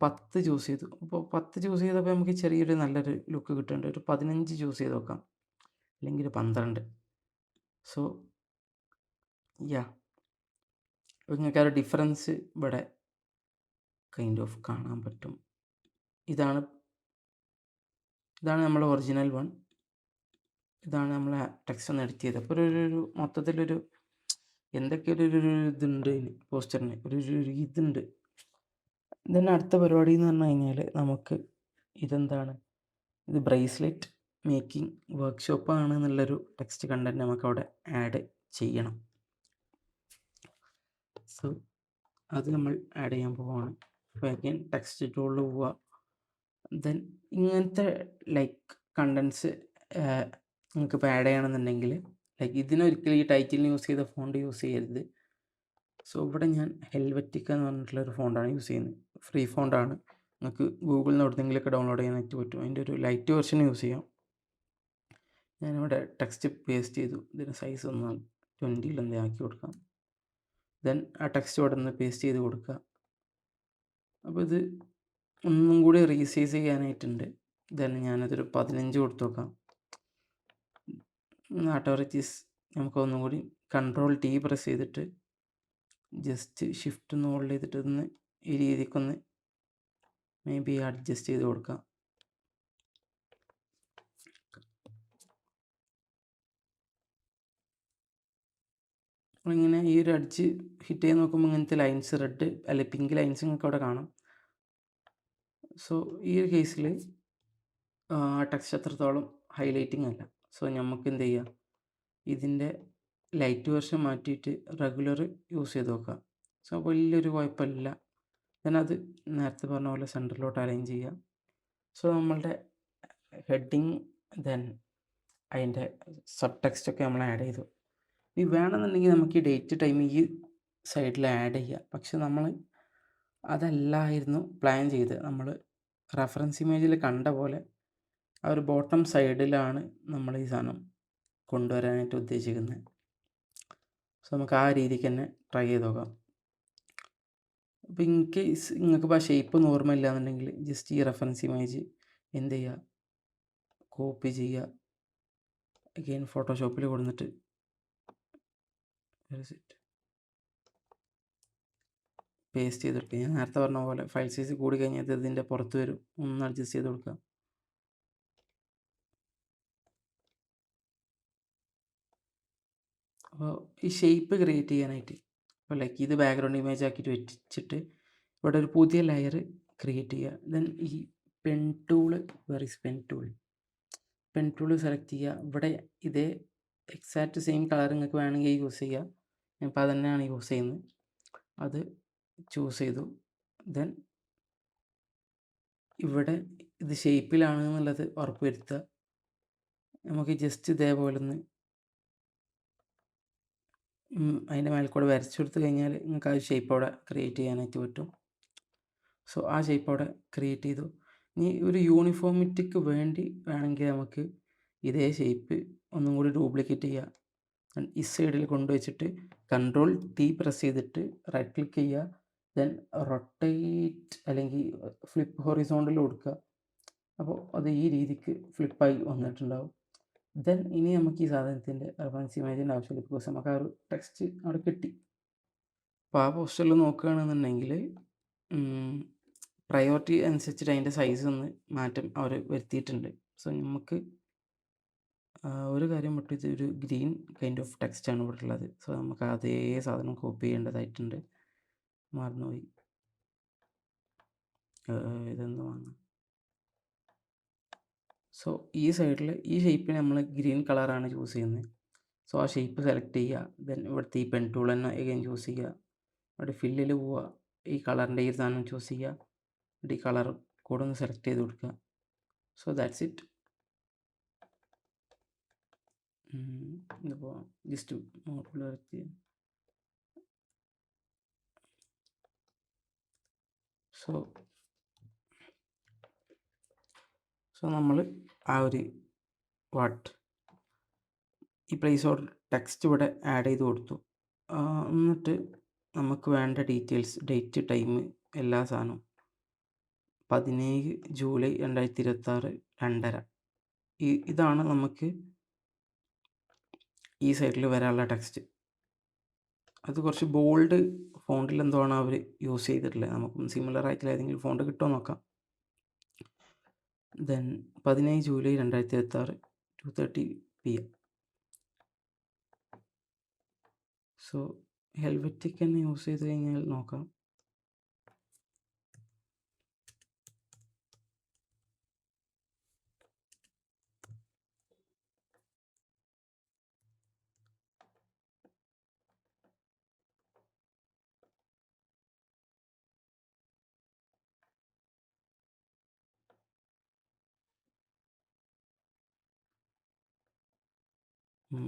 10 ചൂസ് ചെയ്തു. അപ്പോൾ 10 ചൂസ് ചെയ്തപ്പോൾ നമുക്ക് ചെറിയൊരു നല്ലൊരു ലുക്ക് കിട്ടുന്നുണ്ട്. ഒരു 15 ചൂസ് ചെയ്ത് നോക്കാം, അല്ലെങ്കിൽ 12. സോ അപ്പോൾ നിങ്ങൾക്ക് ആ ഒരു ഡിഫറൻസ് ഇവിടെ കൈൻഡ് ഓഫ് കാണാൻ പറ്റും. ഇതാണ് നമ്മളെ ഒറിജിനൽ വൺ. ഇതാണ് നമ്മളെ ടെക്സ്റ്റ് ഒന്ന് എഡിറ്റ് ചെയ്തത്. അപ്പോൾ ഒരു മൊത്തത്തിലൊരു എന്തൊക്കെ ഒരു ഇതുണ്ട് പോസ്റ്ററിന് ഒരു ഇതുണ്ട്. ഇതിന് അടുത്ത പരിപാടി എന്ന് പറഞ്ഞു കഴിഞ്ഞാൽ നമുക്ക് ഇതെന്താണ്, ഇത് ബ്രേസ്ലെറ്റ് മേക്കിംഗ് വർക്ക്ഷോപ്പാണ് എന്നുള്ളൊരു ടെക്സ്റ്റ് കണ്ടൻറ്റ് നമുക്ക് അവിടെ ആഡ് ചെയ്യണം. സോ അത് നമ്മൾ ആഡ് ചെയ്യാൻ പോവുകയാണ്. അപ്പോൾ അഗൈൻ ടെക്സ്റ്റ് ടൂളിൽ പോവുക. ദെൻ ഇങ്ങനത്തെ ലൈക്ക് കണ്ടൻസ് നിങ്ങൾക്കിപ്പോൾ ആഡ് ചെയ്യണമെന്നുണ്ടെങ്കിൽ ലൈക്ക് ഇതിനൊരിക്കലും ഈ ടൈറ്റിലിന് യൂസ് ചെയ്ത ഫോണ്ട് യൂസ് ചെയ്യരുത്. സോ ഇവിടെ ഞാൻ ഹെൽവറ്റിക്ക എന്ന് പറഞ്ഞിട്ടുള്ളൊരു ഫോണ്ടാണ് യൂസ് ചെയ്യുന്നത്. ഫ്രീ ഫോണ്ടാണ്. നിങ്ങൾക്ക് ഗൂഗിളിൽ നിന്ന് എവിടെയെങ്കിലുമൊക്കെ ഡൗൺലോഡ് ചെയ്യാനായിട്ട് പറ്റും. അതിൻ്റെ ഒരു ലൈറ്റ് വെർഷൻ യൂസ് ചെയ്യാം. ഞാനിവിടെ ടെക്സ്റ്റ് പേസ്റ്റ് ചെയ്തു. ഇതിന് സൈസ് ഒന്ന് 20 എന്തെങ്കിലും ആക്കി കൊടുക്കാം. ദെൻ ആ ടെക്സ്റ്റ് ഇവിടെ നിന്ന് പേസ്റ്റ് ചെയ്ത് കൊടുക്കുക. അപ്പോൾ ഇത് ഒന്നും കൂടി റീസൈസ് ചെയ്യാനായിട്ടുണ്ട്. ദെൻ ഞാനതൊരു 15 കൊടുത്തു നോക്കാം. ഓട്ടോറിറ്റീസ് നമുക്ക് ഒന്നും കൂടി Ctrl+T പ്രസ് ചെയ്തിട്ട് ജസ്റ്റ് ഷിഫ്റ്റ് ഒന്ന് ഹോൾഡ് ചെയ്തിട്ട് ഒന്ന് ഈ രീതിക്കൊന്ന് മേ ബി അഡ്ജസ്റ്റ് ചെയ്ത് കൊടുക്കാം. ഇങ്ങനെ ഈ ഒരു അഡ്ജ് ഹിറ്റ് ചെയ്ത് നോക്കുമ്പോൾ ഇങ്ങനത്തെ ലൈൻസ് റെഡ് അല്ലെ പിങ്ക് ലൈൻസ് നിങ്ങൾക്ക് അവിടെ കാണാം. സോ ഈ ഒരു കേസിൽ ടെക്സ്റ്റ് അത്രത്തോളം ഹൈലൈറ്റിംഗ് അല്ല. സോ നമുക്ക് എന്ത് ചെയ്യാം, ഇതിൻ്റെ ലൈറ്റ് വെർഷൻ മാറ്റിയിട്ട് റെഗുലർ യൂസ് ചെയ്ത് നോക്കാം. സോ വലിയൊരു കുഴപ്പമില്ല. ദെൻ അത് നേരത്തെ പറഞ്ഞ പോലെ സെൻറ്ററിലോട്ട് അറേഞ്ച് ചെയ്യാം. സോ നമ്മളുടെ ഹെഡിങ് ദെൻ അതിൻ്റെ സബ് ടെക്സ്റ്റൊക്കെ നമ്മൾ ആഡ് ചെയ്തു. ഇനി വേണമെന്നുണ്ടെങ്കിൽ നമുക്ക് ഈ ഡേറ്റ് ടൈം ഈ സൈഡിൽ ആഡ് ചെയ്യാം. പക്ഷെ നമ്മൾ അതല്ലായിരുന്നു പ്ലാൻ ചെയ്ത്. നമ്മൾ റെഫറൻസ് ഇമേജിൽ കണ്ട പോലെ ആ ഒരു ബോട്ടം സൈഡിലാണ് നമ്മൾ ഈ സാധനം കൊണ്ടുവരാനായിട്ട് ഉദ്ദേശിക്കുന്നത്. സോ നമുക്ക് ആ രീതിക്ക് തന്നെ ട്രൈ ചെയ്ത് നോക്കാം. അപ്പോൾ ഇൻ കേസ് നിങ്ങൾക്കിപ്പോൾ ആ ഷേപ്പ് ഒന്നും ഓർമ്മയില്ല എന്നുണ്ടെങ്കിൽ ജസ്റ്റ് ഈ റെഫറൻസ് ഇമേജ് എന്ത് ചെയ്യുക, കോപ്പി ചെയ്യുക, അഗെയിൻ ഫോട്ടോഷോപ്പിൽ കൊടുത്തിട്ട് പേസ്റ്റ് ചെയ്ത് കൊടുക്കുക. ഞാൻ നേരത്തെ പറഞ്ഞ പോലെ ഫയൽ സൈസ് കൂടി കഴിഞ്ഞാൽ ഇതിൻ്റെ പുറത്ത് വരും. ഒന്ന് അഡ്ജസ്റ്റ് ചെയ്ത് കൊടുക്കുക. അപ്പോൾ ഈ ഷേപ്പ് ക്രിയേറ്റ് ചെയ്യാനായിട്ട് അപ്പോൾ ലൈക്ക് ഇത് ബാക്ക്ഗ്രൗണ്ട് ഇമേജ് ആക്കിയിട്ട് വെച്ചിട്ട് ഇവിടെ ഒരു പുതിയ ലെയർ ക്രിയേറ്റ് ചെയ്യുക. ദെൻ ഈ pen tool pen tool select ചെയ്യുക. ഇവിടെ ഇതേ എക്സാക്റ്റ് സെയിം കളർ നിങ്ങൾക്ക് വേണമെങ്കിൽ യൂസ് ചെയ്യുക. ഞാനിപ്പോൾ അത് തന്നെയാണ് യൂസ് ചെയ്യുന്നത്. അത് ചൂസ് ചെയ്തു. ദെൻ ഇവിടെ ഇത് ഷേപ്പിലാണ് എന്നുള്ളത് ഉറപ്പ് വരുത്തുക. നമുക്ക് ജസ്റ്റ് ഇതേപോലെ ഒന്ന് അതിൻ്റെ മേലെ കൂടെ വരച്ചു കൊടുത്തു കഴിഞ്ഞാൽ നിങ്ങൾക്ക് ആ ഷേപ്പ് അവിടെ ക്രിയേറ്റ് ചെയ്യാനായിട്ട് പറ്റും. സോ ആ ഷേപ്പ് അവിടെ ക്രിയേറ്റ് ചെയ്തു. ഇനി ഒരു യൂണിഫോമിറ്റിക്ക് വേണ്ടി വേണമെങ്കിൽ നമുക്ക് ഇതേ ഷേപ്പ് ഒന്നും കൂടി ഡ്യൂപ്ലിക്കേറ്റ് ചെയ്യുക. ഈ സൈഡിൽ കൊണ്ടുവച്ചിട്ട് Ctrl+T പ്രസ് ചെയ്തിട്ട് റൈറ്റ് ക്ലിക്ക് ചെയ്യുക. ദെൻ റൊട്ടേറ്റ് അല്ലെങ്കിൽ ഫ്ലിപ്പ് ഹൊറിസോണ്ടൽ കൊടുക്കുക. അപ്പോൾ അത് ഈ രീതിക്ക് ഫ്ലിപ്പായി വന്നിട്ടുണ്ടാവും. ദെൻ ഇനി നമുക്ക് ഈ സാധനത്തിൻ്റെ റെഫറൻസ് ഇമേജിൻ്റെ ആവശ്യമില്ല. ബിക്കോസ് നമുക്ക് ആ ഒരു ടെക്സ്റ്റ് അവിടെ കിട്ടി. അപ്പോൾ ആ പോസ്റ്ററിൽ നോക്കുകയാണെന്നുണ്ടെങ്കിൽ പ്രയോറിറ്റി അനുസരിച്ചിട്ട് അതിൻ്റെ സൈസ് ഒന്ന് മാറ്റം അവർ വരുത്തിയിട്ടുണ്ട്. സോ നമുക്ക് ഒരു കാര്യം വിട്ട് ഇതൊരു ഗ്രീൻ കൈൻഡ് ഓഫ് ടെക്സ്റ്റാണ് ഇവിടെ ഉള്ളത്. സോ നമുക്ക് അതേ സാധനം കോപ്പി ചെയ്യേണ്ടതായിട്ടുണ്ട്. മറന്നുപോയി, ഇതെന്ത് വാങ്ങാം. സോ ഈ സൈഡിൽ ഈ ഷേപ്പിന് നമ്മൾ ഗ്രീൻ കളറാണ് ചൂസ് ചെയ്യുന്നത്. സോ ആ ഷേപ്പ് സെലക്ട് ചെയ്യുക. ദെൻ ഇവിടുത്തെ ഈ പെൻ ടൂൾ തന്നെ എഗെയിൻ ചൂസ് ചെയ്യുക. ഇവിടെ ഫില്ലിൽ പോവുക. ഈ കളറിൻ്റെ ഈ സാധനം ചൂസ് ചെയ്യുക. എന്നിട്ട് ഈ കളർ കൂടെ ഒന്ന് സെലക്ട് ചെയ്ത് കൊടുക്കുക. So that's it. ഇതിപ്പോൾ ജസ്റ്റ് നോക്കിൽ വരച്ച് സോ നമ്മൾ ആ ഒരു ഈ പ്ലേസ് ഓർഡർ ടെക്സ്റ്റ് ഇവിടെ ആഡ് ചെയ്ത് കൊടുത്തു. എന്നിട്ട് നമുക്ക് വേണ്ട ഡീറ്റെയിൽസ്, ഡേറ്റ്, ടൈം, എല്ലാ സാധനവും 17 ജൂലൈ 2026 2:30 ഇതാണ് നമുക്ക് ഈ സൈഡിൽ വരാനുള്ള ടെക്സ്റ്റ്. അത് കുറച്ച് ബോൾഡ് ഫോണ്ടിൽ എന്തോ ആണ് അവർ യൂസ് ചെയ്തിട്ടുള്ളത്. നമുക്കും സിമിലർ ആയിട്ടുള്ള ഏതെങ്കിലും ഫോണ്ട് കിട്ടുമോ നോക്കാം. Then 17 July 2026 2:30 PM. സോ ഹെൽവറ്റിക് തന്നെ യൂസ് ചെയ്ത് കഴിഞ്ഞാൽ നോക്കാം. ദെൻ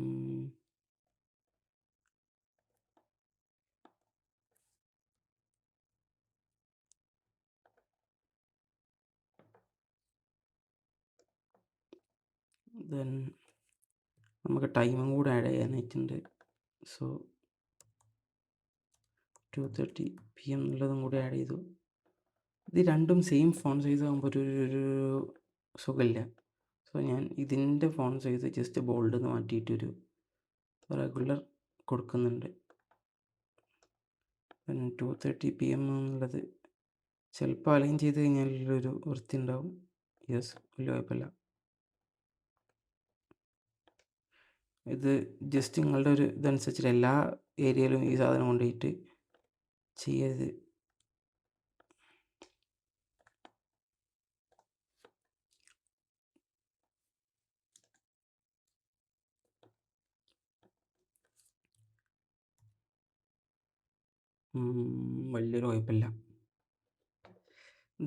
നമുക്ക് ടൈമും കൂടെ ആഡ് ചെയ്യാനായിട്ടുണ്ട്. സോ 2:30 PM എന്നുള്ളതും കൂടി ആഡ് ചെയ്തു. ഇത് രണ്ടും സെയിം ഫോൺ സൈസ് ആകുമ്പോൾ ഒരു സുഖമില്ല. സോ ഞാൻ ഇതിൻ്റെ ഫോൺ സൈസ് ജസ്റ്റ് ബോൾഡ് എന്ന് മാറ്റിയിട്ടൊരു റെഗുലർ കൊടുക്കുന്നുണ്ട്. 2:30 PM എന്നുള്ളത് ചിലപ്പോൾ അലൈൻ ചെയ്ത് കഴിഞ്ഞാൽ ഒരു വൃത്തി ഉണ്ടാവും. യെസ്, വലിയ കുഴപ്പമില്ല. ഇത് ജസ്റ്റ് നിങ്ങളുടെ ഒരു ഇതനുസരിച്ചിട്ട് എല്ലാ ഏരിയയിലും ഈ സാധനം കൊണ്ടുപോയിട്ട് ചെയ്യരുത്. വലിയൊരു കുഴപ്പമില്ല.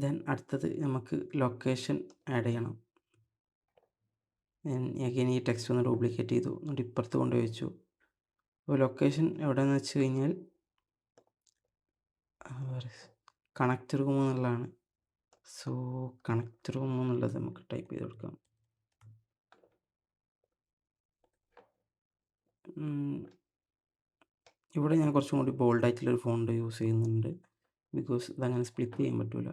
ദെൻ അടുത്തത് നമുക്ക് ലൊക്കേഷൻ ആഡ് ചെയ്യണം. ഞാൻ അഗൈൻ ഈ ടെക്സ്റ്റ് ഒന്ന് ഡ്യൂപ്ലിക്കേറ്റ് ചെയ്തു, എന്നിട്ട് ഇപ്പുറത്ത് കൊണ്ടുപോയി വെച്ചു. അപ്പോൾ ലൊക്കേഷൻ എവിടെയെന്ന് വെച്ച് കഴിഞ്ഞാൽ കണക്റ്റ് റൂം എന്നുള്ളതാണ്. സോ കണക്റ്റ് റൂം എന്നുള്ളത് നമുക്ക് ടൈപ്പ് ചെയ്ത് കൊടുക്കാം. ഇവിടെ ഞാൻ കുറച്ചും കൂടി ബോൾഡായിട്ടുള്ളൊരു ഫോണ്ട് യൂസ് ചെയ്യുന്നുണ്ട്, ബിക്കോസ് ഇതങ്ങനെ സ്പ്ലിറ്റ് ചെയ്യാൻ പറ്റില്ല.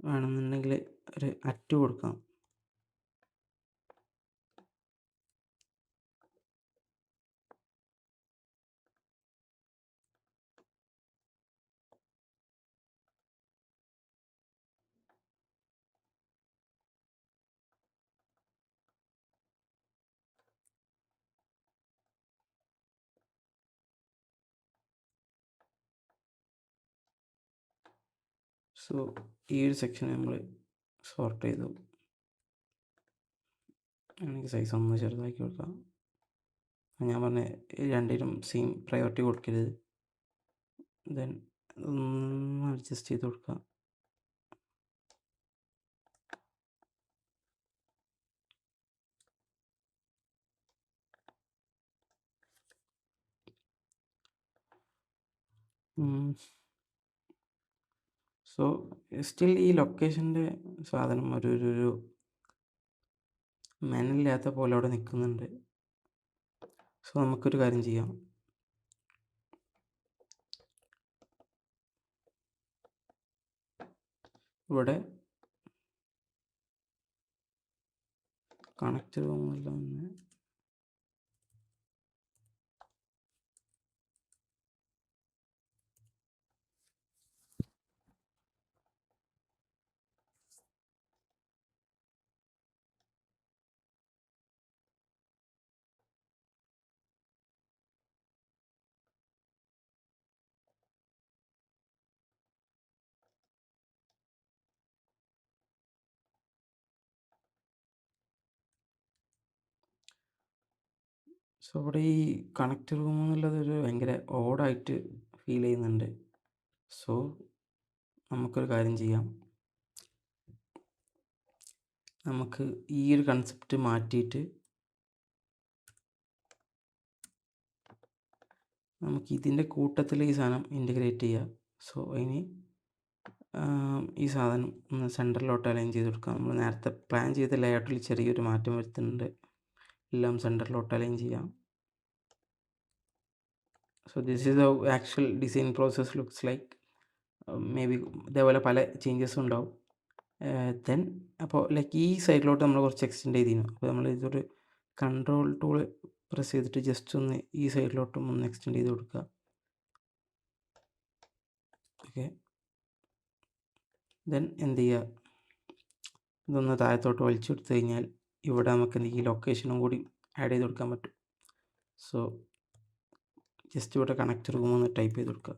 വേണമെന്നുണ്ടെങ്കിൽ ഒരു അറ്റ് കൊടുക്കാം. സോ ഈ ഒരു സെക്ഷൻ നമ്മൾ സോർട്ട് ചെയ്തു. എനിക്ക് സൈസ് ഒന്ന് ചെറുതാക്കി കൊടുക്കാം. ഞാൻ പറഞ്ഞ രണ്ടിനും സെയിം പ്രയോറിറ്റി കൊടുക്കരുത്. ദെൻ ഒന്ന് അഡ്ജസ്റ്റ് ചെയ്ത് കൊടുക്കാം. സോ സ്റ്റിൽ ഈ ലൊക്കേഷൻ്റെ സാധനം ഒരു മെനല്ലാത്ത പോലെ അവിടെ നിൽക്കുന്നുണ്ട്. സോ നമുക്കൊരു കാര്യം ചെയ്യാം. ഇവിടെ കണക്റ്റ് റൂമെല്ലാം ഒന്ന് സോ ഇവിടെ ഈ കണക്റ്റ് റൂം എന്നുള്ളത് ഭയങ്കര ഓഡായിട്ട് ഫീൽ ചെയ്യുന്നുണ്ട്. സോ നമുക്കൊരു കാര്യം ചെയ്യാം. നമുക്ക് ഈ ഒരു കൺസെപ്റ്റ് മാറ്റിയിട്ട് നമുക്ക് ഇതിൻ്റെ കൂട്ടത്തിൽ ഈ സാധനം ഇൻറ്റഗ്രേറ്റ് ചെയ്യാം. സോ ഇനി ഈ സാധനം ഒന്ന് സെൻറ്ററിലോട്ട് അലൈൻ ചെയ്ത് കൊടുക്കാം. നമ്മൾ നേരത്തെ പ്ലാൻ ചെയ്ത ലേഔട്ടിൽ ചെറിയൊരു മാറ്റം വരുത്തുന്നുണ്ട്. എല്ലാം സെൻറ്ററിലോട്ട് അലൈൻ ചെയ്യാം. So this is how actual design process looks like. May be ഇതേപോലെ പല ചേഞ്ചസും ഉണ്ടാവും. ദെൻ അപ്പോൾ ലൈക്ക് ഈ സൈഡിലോട്ട് നമ്മൾ കുറച്ച് എക്സ്റ്റെൻഡ് ചെയ്തിരുന്നു. അപ്പോൾ നമ്മൾ ഇതൊരു കൺട്രോൾ ടൂൾ പ്രസ് ചെയ്തിട്ട് ജസ്റ്റ് ഒന്ന് ഈ സൈഡിലോട്ടും ഒന്ന് എക്സ്റ്റെൻഡ് ചെയ്ത് കൊടുക്കുക. ഓക്കെ, ദെൻ എന്ത് ചെയ്യുക, ഇതൊന്ന് താഴത്തോട്ട് വലിച്ചെടുത്ത് കഴിഞ്ഞാൽ ഇവിടെ നമുക്ക് ഈ ലൊക്കേഷനും കൂടി ആഡ് ചെയ്ത് കൊടുക്കാൻ പറ്റും. സോ ജസ്റ്റ് ഇവിടെ കണക്റ്റ് റൂം ഒന്ന് ടൈപ്പ് ചെയ്ത് കൊടുക്കുക.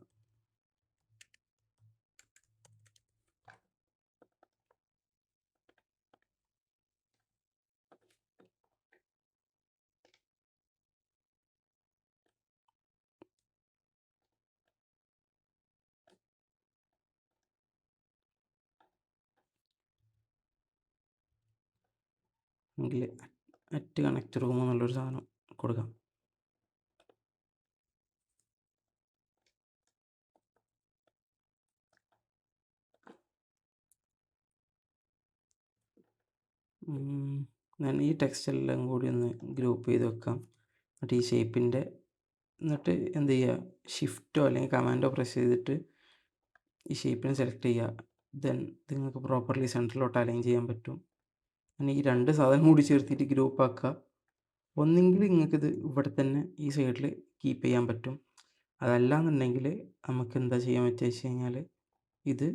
എങ്കിൽ അറ്റ് കണക്ട് റൂം എന്നുള്ളൊരു സാധനം കൊടുക്കാം. ഞാൻ ഈ ടെക്സ്റ്റ് എല്ലാം കൂടി ഒന്ന് ഗ്രൂപ്പ് ചെയ്ത് വെക്കാം. എന്നിട്ട് ഈ ഷേപ്പിൻ്റെ എന്നിട്ട് എന്ത് ചെയ്യുക, ഷിഫ്റ്റോ അല്ലെങ്കിൽ കമാൻഡോ പ്രസ് ചെയ്തിട്ട് ഈ ഷേപ്പിനെ സെലക്ട് ചെയ്യുക. ദെൻ നിങ്ങൾക്ക് പ്രോപ്പർലി സെൻറ്ററിലോട്ട് അലൈൻ ചെയ്യാൻ പറ്റും. അങ്ങനെ ഈ രണ്ട് സാധനം കൂടി ചേർത്തിട്ട് ഗ്രൂപ്പ് ആക്കുക. ഒന്നെങ്കിൽ നിങ്ങൾക്കിത് ഇവിടെ തന്നെ ഈ സൈഡിൽ കീപ്പ് ചെയ്യാൻ പറ്റും. അതല്ല എന്നുണ്ടെങ്കിൽ നമുക്ക് എന്താ ചെയ്യാൻ പറ്റുക വെച്ച് കഴിഞ്ഞാൽ ഇത്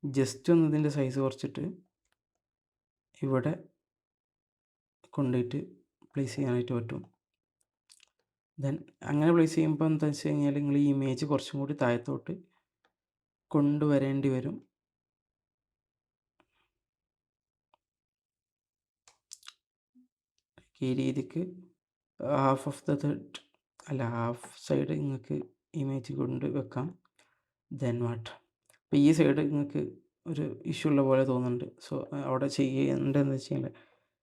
ജസ്റ്റ് ഒന്ന് ഇതിൻ്റെ സൈസ് കുറച്ചിട്ട് ഇവിടെ കൊണ്ടുപോയിട്ട് പ്ലേസ് ചെയ്യാനായിട്ട് പറ്റും. ദെൻ അങ്ങനെ പ്ലേസ് ചെയ്യുമ്പോൾ എന്താ വെച്ച് കഴിഞ്ഞാൽ നിങ്ങൾ ഈ ഇമേജ് കുറച്ചും കൂടി താഴത്തോട്ട് കൊണ്ടുവരേണ്ടി വരും. ഈ രീതിക്ക് ഹാഫ് ഓഫ് ദ തേർഡ് അല്ല ഹാഫ് സൈഡ് നിങ്ങൾക്ക് ഇമേജ് കൊണ്ട് വെക്കാം. ദെൻ വാട്ട്, അപ്പോൾ ഈ സൈഡ് നിങ്ങൾക്ക് ഒരു ഇഷ്യൂ ഉള്ള പോലെ തോന്നുന്നുണ്ട്. സോ അവിടെ ചെയ്യേണ്ടതെന്ന് വെച്ച് കഴിഞ്ഞാൽ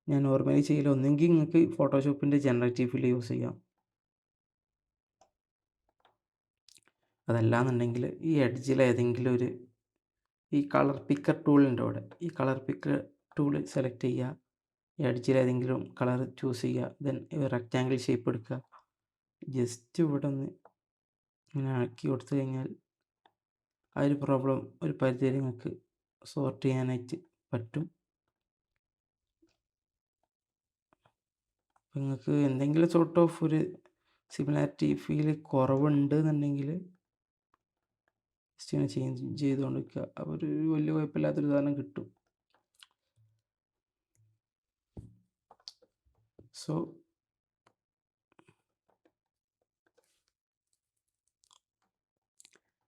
ഞാൻ നോർമലി ചെയ്യില്ല, ഒന്നെങ്കിൽ നിങ്ങൾക്ക് ഫോട്ടോഷോപ്പിൻ്റെ ജനറേറ്റീവ് ഫിൽ യൂസ് ചെയ്യാം. അതല്ലാന്നുണ്ടെങ്കിൽ ഈ എഡ്ജിൽ ഏതെങ്കിലും ഒരു ഈ കളർ പിക്കർ ടൂളുണ്ട് അവിടെ, ഈ കളർ പിക്കർ ടൂൾ സെലക്ട് ചെയ്യുക, എഡ്ജിൽ ഏതെങ്കിലും കളർ ചൂസ് ചെയ്യുക. ദെൻ റെക്റ്റാങ്കിൾ ഷേപ്പ് എടുക്കുക, ജസ്റ്റ് ഇവിടെ ഒന്ന് ഇങ്ങനെ ആക്കി കൊടുത്തു കഴിഞ്ഞാൽ ആ ഒരു പ്രോബ്ലം ഒരു പരിധി നിങ്ങൾക്ക് സോർട്ട് ചെയ്യാനായിട്ട് പറ്റും. അപ്പോൾ നിങ്ങൾക്ക് എന്തെങ്കിലും സോർട്ട് ഓഫ് ഒരു സിമിലാരിറ്റി ഫീൽ കുറവുണ്ട് എന്നുണ്ടെങ്കിൽ ജസ്റ്റ് ഇങ്ങനെ ചേഞ്ച് ചെയ്തുകൊണ്ട് വയ്ക്കുക. അപ്പോൾ ഒരു വലിയ കുഴപ്പമില്ലാത്തൊരു സാധനം കിട്ടും. സോ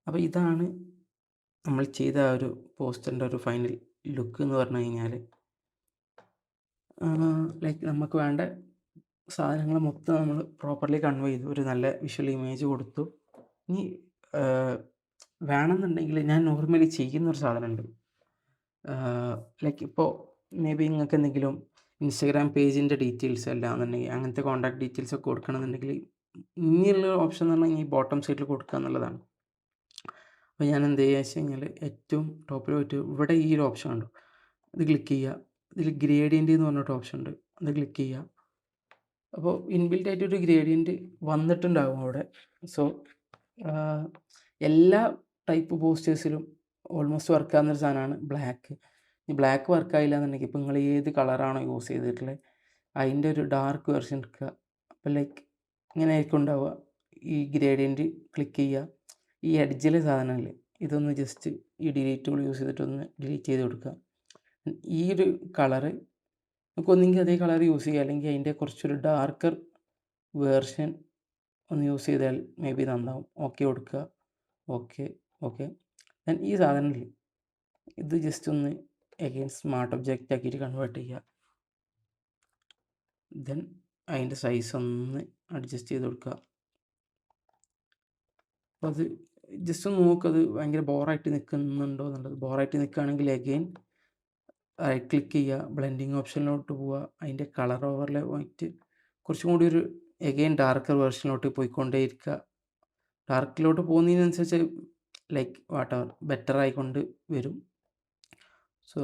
അപ്പോൾ ഇതാണ് നമ്മൾ ചെയ്ത ആ ഒരു പോസ്റ്ററിൻ്റെ ഒരു ഫൈനൽ ലുക്ക് എന്ന് പറഞ്ഞു കഴിഞ്ഞാൽ. ലൈക്ക് നമുക്ക് വേണ്ട സാധനങ്ങൾ മൊത്തം നമ്മൾ പ്രോപ്പർലി കൺവേ ചെയ്തു, ഒരു നല്ല വിഷ്വൽ ഇമേജ് കൊടുത്തു. ഇനി വേണമെന്നുണ്ടെങ്കിൽ ഞാൻ നോർമലി ചെയ്യുന്നൊരു സാധനമുണ്ട്. ലൈക്ക് ഇപ്പോൾ മേ ബി നിങ്ങൾക്ക് എന്തെങ്കിലും ഇൻസ്റ്റഗ്രാം പേജിൻ്റെ ഡീറ്റെയിൽസ് അല്ലാന്നുണ്ടെങ്കിൽ അങ്ങനത്തെ കോൺടാക്ട് ഡീറ്റെയിൽസ് ഒക്കെ കൊടുക്കണമെന്നുണ്ടെങ്കിൽ ഇനിയുള്ള ഓപ്ഷൻ എന്ന് പറഞ്ഞാൽ ഈ ബോട്ടം സൈഡിൽ കൊടുക്കുക എന്നുള്ളതാണ്. അപ്പോൾ ഞാൻ എന്ത് ചെയ്യുക വെച്ച് കഴിഞ്ഞാൽ ഏറ്റവും ടോപ്പിൽ പോയിട്ട് ഇവിടെ ഈ ഒരു ഓപ്ഷൻ ഉണ്ടോ, ഇത് ക്ലിക്ക് ചെയ്യുക. ഇതിൽ ഗ്രേഡിയൻ്റ് എന്ന് പറഞ്ഞിട്ട് ഓപ്ഷൻ ഉണ്ട്, അത് ക്ലിക്ക് ചെയ്യുക. അപ്പോൾ ഇൻബിൽറ്റ് ആയിട്ടൊരു ഗ്രേഡിയൻറ്റ് വന്നിട്ടുണ്ടാകും അവിടെ. സോ എല്ലാ ടൈപ്പ് പോസ്റ്റേഴ്സിലും ഓൾമോസ്റ്റ് വർക്കാകുന്നൊരു സാധനമാണ് ബ്ലാക്ക്. ഈ ബ്ലാക്ക് വർക്കായില്ല എന്നുണ്ടെങ്കിൽ ഇപ്പോൾ നിങ്ങൾ ഏത് കളറാണോ യൂസ് ചെയ്തിട്ടുള്ളത് അതിൻ്റെ ഒരു ഡാർക്ക് വെർഷൻ എടുക്കുക. അപ്പോൾ ലൈക്ക് ഇങ്ങനെ ആയിരിക്കും ഉണ്ടാവുക. ഈ ഗ്രേഡിയൻറ്റ് ക്ലിക്ക് ചെയ്യുക, ഈ എഡ്ജിലെ സാധനമല്ലേ ഇതൊന്ന് ജസ്റ്റ് ഈ ഡിലീറ്റ് ടൂൾ യൂസ് ചെയ്തിട്ടൊന്ന് ഡിലീറ്റ് ചെയ്ത് കൊടുക്കുക. ഈ ഒരു കളറ് നമുക്ക് ഒന്നെങ്കിൽ അതേ കളർ യൂസ് ചെയ്യുക, അല്ലെങ്കിൽ അതിൻ്റെ കുറച്ചൊരു ഡാർക്കർ വേർഷൻ ഒന്ന് യൂസ് ചെയ്താൽ മേ ബി നന്നാവും. ഓക്കെ കൊടുക്കുക, ഓക്കെ ഓക്കെ. ദെൻ ഈ സാധനമില്ലേ ഇത് ജസ്റ്റ് ഒന്ന് അഗെയിൻ സ്മാർട്ട് ഒബ്ജക്റ്റ് ആക്കിയിട്ട് കൺവേർട്ട് ചെയ്യുക. ദെൻ അതിൻ്റെ സൈസ് ഒന്ന് അഡ്ജസ്റ്റ് ചെയ്ത് കൊടുക്കുക. അപ്പോൾ അത് ജസ്റ്റ് ഒന്ന് നോക്കുക, അത് ഭയങ്കര ബോറായിട്ട് നിൽക്കുന്നുണ്ടോ എന്നുള്ളത്. ബോറായിട്ട് നിൽക്കുകയാണെങ്കിൽ അഗെയിൻ റൈറ്റ് ക്ലിക്ക് ചെയ്യുക, ബ്ലെൻഡിങ് ഓപ്ഷനിലോട്ട് പോവുക, അതിൻ്റെ കളർ ഓവർലേ പോയിട്ട് കുറച്ചും കൂടി ഒരു അഗെയിൻ ഡാർക്കർ വേർഷനിലോട്ട് പോയിക്കൊണ്ടേയിരിക്കുക. ഡാർക്കിലോട്ട് പോകുന്നതിനനുസരിച്ച് ലൈക്ക് വാട്ടവർ ബെറ്റർ ആയിക്കൊണ്ട് വരും. സോ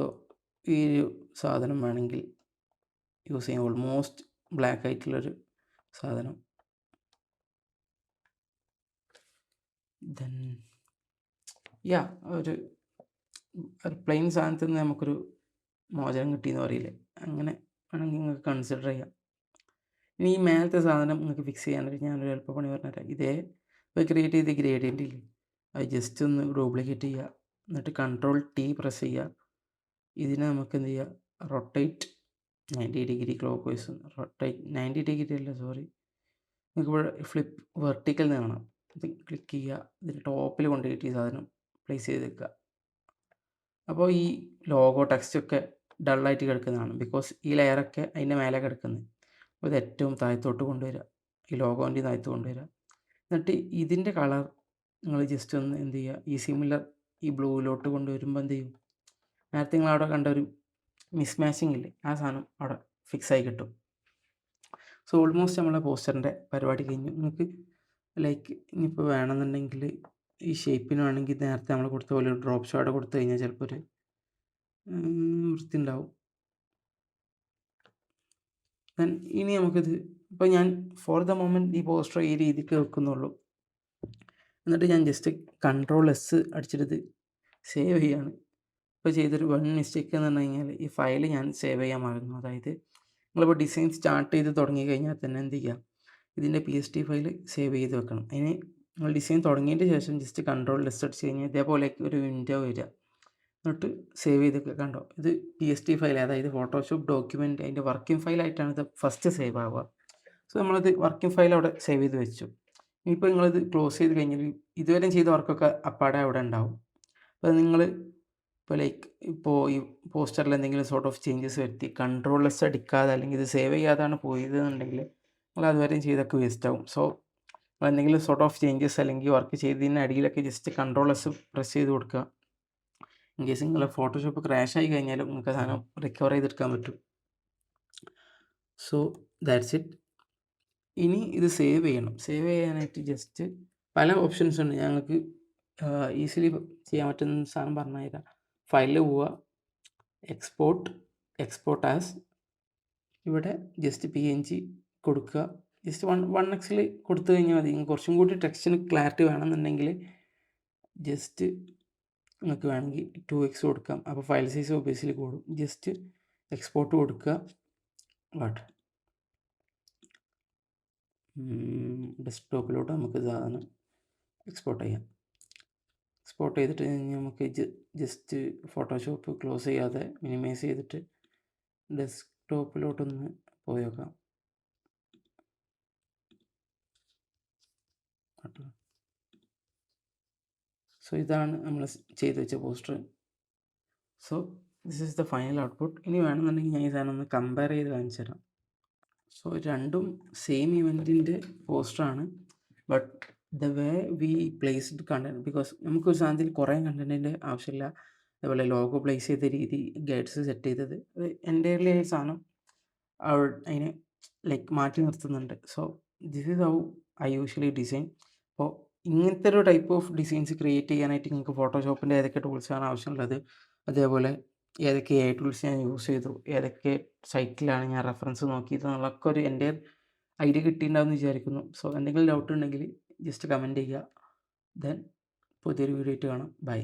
ഈ ഒരു സാധനം വേണമെങ്കിൽ യൂസ് ചെയ്യാം, ഓൾമോസ്റ്റ് ബ്ലാക്ക് ആയിട്ടുള്ളൊരു സാധനം. ദെൻ യാ ഒരു പ്ലെയിൻ സാധനത്തിൽ നിന്ന് നമുക്കൊരു മോചനം കിട്ടിയെന്ന് പറയില്ലേ, അങ്ങനെ വേണമെങ്കിൽ നിങ്ങൾക്ക് കൺസിഡർ ചെയ്യാം. ഇനി ഈ മേലത്തെ സാധനം നിങ്ങൾക്ക് ഫിക്സ് ചെയ്യാനായിട്ട് ഞാനൊരു എളുപ്പപ്പണി പറഞ്ഞുതരാം. ഇതേ ഇപ്പോൾ ക്രിയേറ്റ് ചെയ്ത ഗ്രേഡിയൻ്റ് ഇല്ലേ അത് ജസ്റ്റ് ഒന്ന് ഡ്യൂപ്ലിക്കേറ്റ് ചെയ്യുക, എന്നിട്ട് Ctrl+T പ്രസ് ചെയ്യുക. ഇതിനെ നമുക്ക് എന്ത് ചെയ്യുക, rotate 90 degree clock vice, rotate 90 degree അല്ല സോറി, നിങ്ങൾക്ക് ഇവിടെ ഫ്ലിപ്പ് വെർട്ടിക്കൽ എന്ന് കാണാം, ഇത് ക്ലിക്ക് ചെയ്യുക. ഇതിൻ്റെ ടോപ്പിൽ കൊണ്ടുപോയിട്ട് ഈ സാധനം പ്ലേസ് ചെയ്ത് വെക്കുക. അപ്പോൾ ഈ ലോഗോ ടെക്സ്റ്റൊക്കെ ഡള്ളായിട്ട് കിടക്കുന്നതാണ്, ബിക്കോസ് ഈ ലെയറൊക്കെ അതിൻ്റെ മേലെ കിടക്കുന്നത്. അപ്പോൾ ഇത് ഏറ്റവും താഴത്തോട്ട് കൊണ്ടുവരിക, ഈ ലോഗോൻ്റെ താഴത്ത് കൊണ്ടുവരിക. എന്നിട്ട് ഇതിൻ്റെ കളർ നിങ്ങൾ ജസ്റ്റ് ഒന്ന് എന്ത് ചെയ്യുക, ഈ സിമിലർ ഈ ബ്ലൂവിലോട്ട് കൊണ്ടുവരുമ്പോൾ എന്ത് ചെയ്യും, നേരത്തെ നിങ്ങൾ അവിടെ കണ്ട ഒരു മിസ് മാച്ചിങ് ഇല്ലേ, ആ സാധനം അവിടെ ഫിക്സായി കിട്ടും. സോ ഓൾമോസ്റ്റ് നമ്മളെ പോസ്റ്ററിൻ്റെ പരിപാടി കഴിഞ്ഞു. നിങ്ങൾക്ക് ലൈക്ക് ഇനിയിപ്പോൾ വേണമെന്നുണ്ടെങ്കിൽ ഈ ഷേപ്പിന് വേണമെങ്കിൽ നേരത്തെ നമ്മൾ കൊടുത്ത പോലെ ഒരു ഡ്രോപ്പ് ഷോട്ട് കൊടുത്തു കഴിഞ്ഞാൽ ചിലപ്പോൾ ഒരു വൃത്തി ഉണ്ടാവും. ദെൻ ഇനി നമുക്കിത് ഇപ്പോൾ ഞാൻ ഫോർ ദ മൊമെൻറ്റ് ഈ പോസ്റ്റർ ഈ രീതിക്ക് വെക്കുന്നുള്ളൂ. എന്നിട്ട് ഞാൻ ജസ്റ്റ് Ctrl+S അടിച്ചിട്ട് സേവ് ചെയ്യാണ്. ഇപ്പോൾ ചെയ്തൊരു വൺ മിസ്റ്റേക്ക് എന്ന് പറഞ്ഞു കഴിഞ്ഞാൽ ഈ ഫയൽ ഞാൻ സേവ് ചെയ്യാൻ മറന്നു. അതായത് നിങ്ങളിപ്പോൾ ഡിസൈൻ സ്റ്റാർട്ട് ചെയ്ത് തുടങ്ങി കഴിഞ്ഞാൽ തന്നെ എന്ത് ചെയ്യുക, ഇതിൻ്റെ PST ഫയൽ സേവ് ചെയ്ത് വെക്കണം. അതിന് നിങ്ങൾ ഡിസൈൻ തുടങ്ങിയതിന് ശേഷം ജസ്റ്റ് Ctrl+S അടിച്ച് കഴിഞ്ഞാൽ ഇതേപോലെ ഒരു വിൻഡോ വരിക. എന്നിട്ട് സേവ് ചെയ്തൊക്കെ കണ്ടോ, ഇത് PST ഫയൽ, അതായത് ഫോട്ടോഷോപ്പ് ഡോക്യുമെൻ്റ് അതിൻ്റെ വർക്കിംഗ് ഫയലായിട്ടാണ് ഇത് ഫസ്റ്റ് സേവ് ആവുക. സോ നമ്മളത് വർക്കിംഗ് ഫയൽ അവിടെ സേവ് ചെയ്ത് വെച്ചു. ഇനിയിപ്പോൾ നിങ്ങളിത് ക്ലോസ് ചെയ്ത് കഴിഞ്ഞാൽ ഇതുവരെ ചെയ്ത വർക്കൊക്കെ അപ്പാടെ അവിടെ ഉണ്ടാവും. അപ്പോൾ നിങ്ങൾ ഇപ്പോൾ ഇപ്പോൾ ഈ പോസ്റ്ററിൽ എന്തെങ്കിലും സോർട്ട് ഓഫ് ചേഞ്ചസ് വരുത്തി Ctrl+S അടിക്കാതെ അല്ലെങ്കിൽ ഇത് സേവ് ചെയ്യാതാണ് പോയതെന്നുണ്ടെങ്കിൽ നിങ്ങൾ അതുവരെയും ചെയ്തൊക്കെ വേസ്റ്റ് ആവും. സോ നിങ്ങൾ എന്തെങ്കിലും സോർട്ട് ഓഫ് ചേഞ്ചസ് അല്ലെങ്കിൽ വർക്ക് ചെയ്തതിന് അടിയിലൊക്കെ ജസ്റ്റ് Ctrl+S പ്രസ് ചെയ്ത് കൊടുക്കുക. ഇൻ കേസ് നിങ്ങളെ ഫോട്ടോഷോപ്പ് ക്രാഷ് ആയി കഴിഞ്ഞാലും നിങ്ങൾക്ക് സാധനം റിക്കവർ ചെയ്തെടുക്കാൻ പറ്റും. So that's it. ഇനി ഇത് സേവ് ചെയ്യണം. സേവ് ചെയ്യാനായിട്ട് ജസ്റ്റ് പല ഓപ്ഷൻസ് ഉണ്ട്. ഞങ്ങൾക്ക് ഈസിലി ചെയ്യാൻ പറ്റുന്ന സാധനം പറഞ്ഞു തരാം. ഫയലിൽ പോവുക, എക്സ്പോർട്ട് ആസ്, ഇവിടെ ജസ്റ്റ് PNG കൊടുക്കുക. ജസ്റ്റ് 1x കൊടുത്തു കഴിഞ്ഞാൽ മതി. കുറച്ചും കൂടി ടെക്സ്റ്റിന് ക്ലാരിറ്റി വേണമെന്നുണ്ടെങ്കിൽ ജസ്റ്റ് നിങ്ങൾക്ക് വേണമെങ്കിൽ 2x കൊടുക്കാം. അപ്പോൾ ഫയൽ സൈസ് ഒബിയസ്ലി കൂടും. ജസ്റ്റ് എക്സ്പോർട്ട് കൊടുക്കുക. ഡെസ്ക്ടോപ്പിലോട്ട് നമുക്ക് സാധനം എക്സ്പോർട്ട് ചെയ്യാം. എക്സ്പോർട്ട് ചെയ്തിട്ട് നമുക്ക് ജസ്റ്റ് ഫോട്ടോഷോപ്പ് ക്ലോസ് ചെയ്യാതെ മിനിമൈസ് ചെയ്തിട്ട് ഡെസ്ക്ടോപ്പിലോട്ടൊന്ന് പോയി നോക്കാം. സോ ഇതാണ് നമ്മൾ ചെയ്ത് വെച്ച poster. So this is the final output. ഇനി വേണമെന്നുണ്ടെങ്കിൽ ഞാൻ ഈ സാധനം ഒന്ന് കമ്പയർ ചെയ്ത് കാണിച്ചു തരാം. സോ രണ്ടും സെയിം ഇവൻറ്റിൻ്റെ പോസ്റ്ററാണ്, but the way we placed content, because നമുക്കൊരു സാധനത്തിൽ കുറേ കണ്ടൻറ്റിൻ്റെ ആവശ്യമില്ല. അതേപോലെ ലോഗോ പ്ലേസ് ചെയ്ത രീതി, ഗൈഡ്സ് സെറ്റ് ചെയ്തത്, അത് എൻ്റയർലി ഈ സാധനം അതിനെ മാറ്റി നിർത്തുന്നുണ്ട്. So this is how I usually design. അപ്പോൾ ഇങ്ങനത്തെ ഒരു ടൈപ്പ് ഓഫ് ഡിസൈൻസ് ക്രിയേറ്റ് ചെയ്യാനായിട്ട് നിങ്ങൾക്ക് ഫോട്ടോഷോപ്പിൻ്റെ ഏതൊക്കെ ടൂൾസാണ് ആവശ്യമുള്ളത്, അതേപോലെ ഏതൊക്കെ AI ടൂൾസ് ഞാൻ യൂസ് ചെയ്തു, ഏതൊക്കെ സൈറ്റിലാണ് ഞാൻ റെഫറൻസ് നോക്കിയത് എന്നുള്ളതൊക്കെ ഒരു എൻ്റെ ഐഡിയ കിട്ടിയിട്ടുണ്ടാവും എന്ന് വിചാരിക്കുന്നു. സോ എന്തെങ്കിലും ഡൗട്ട് ഉണ്ടെങ്കിൽ ജസ്റ്റ് കമൻറ്റ് ചെയ്യുക. ദെൻ പുതിയൊരു വീഡിയോ ആയിട്ട് കാണാം. ബൈ.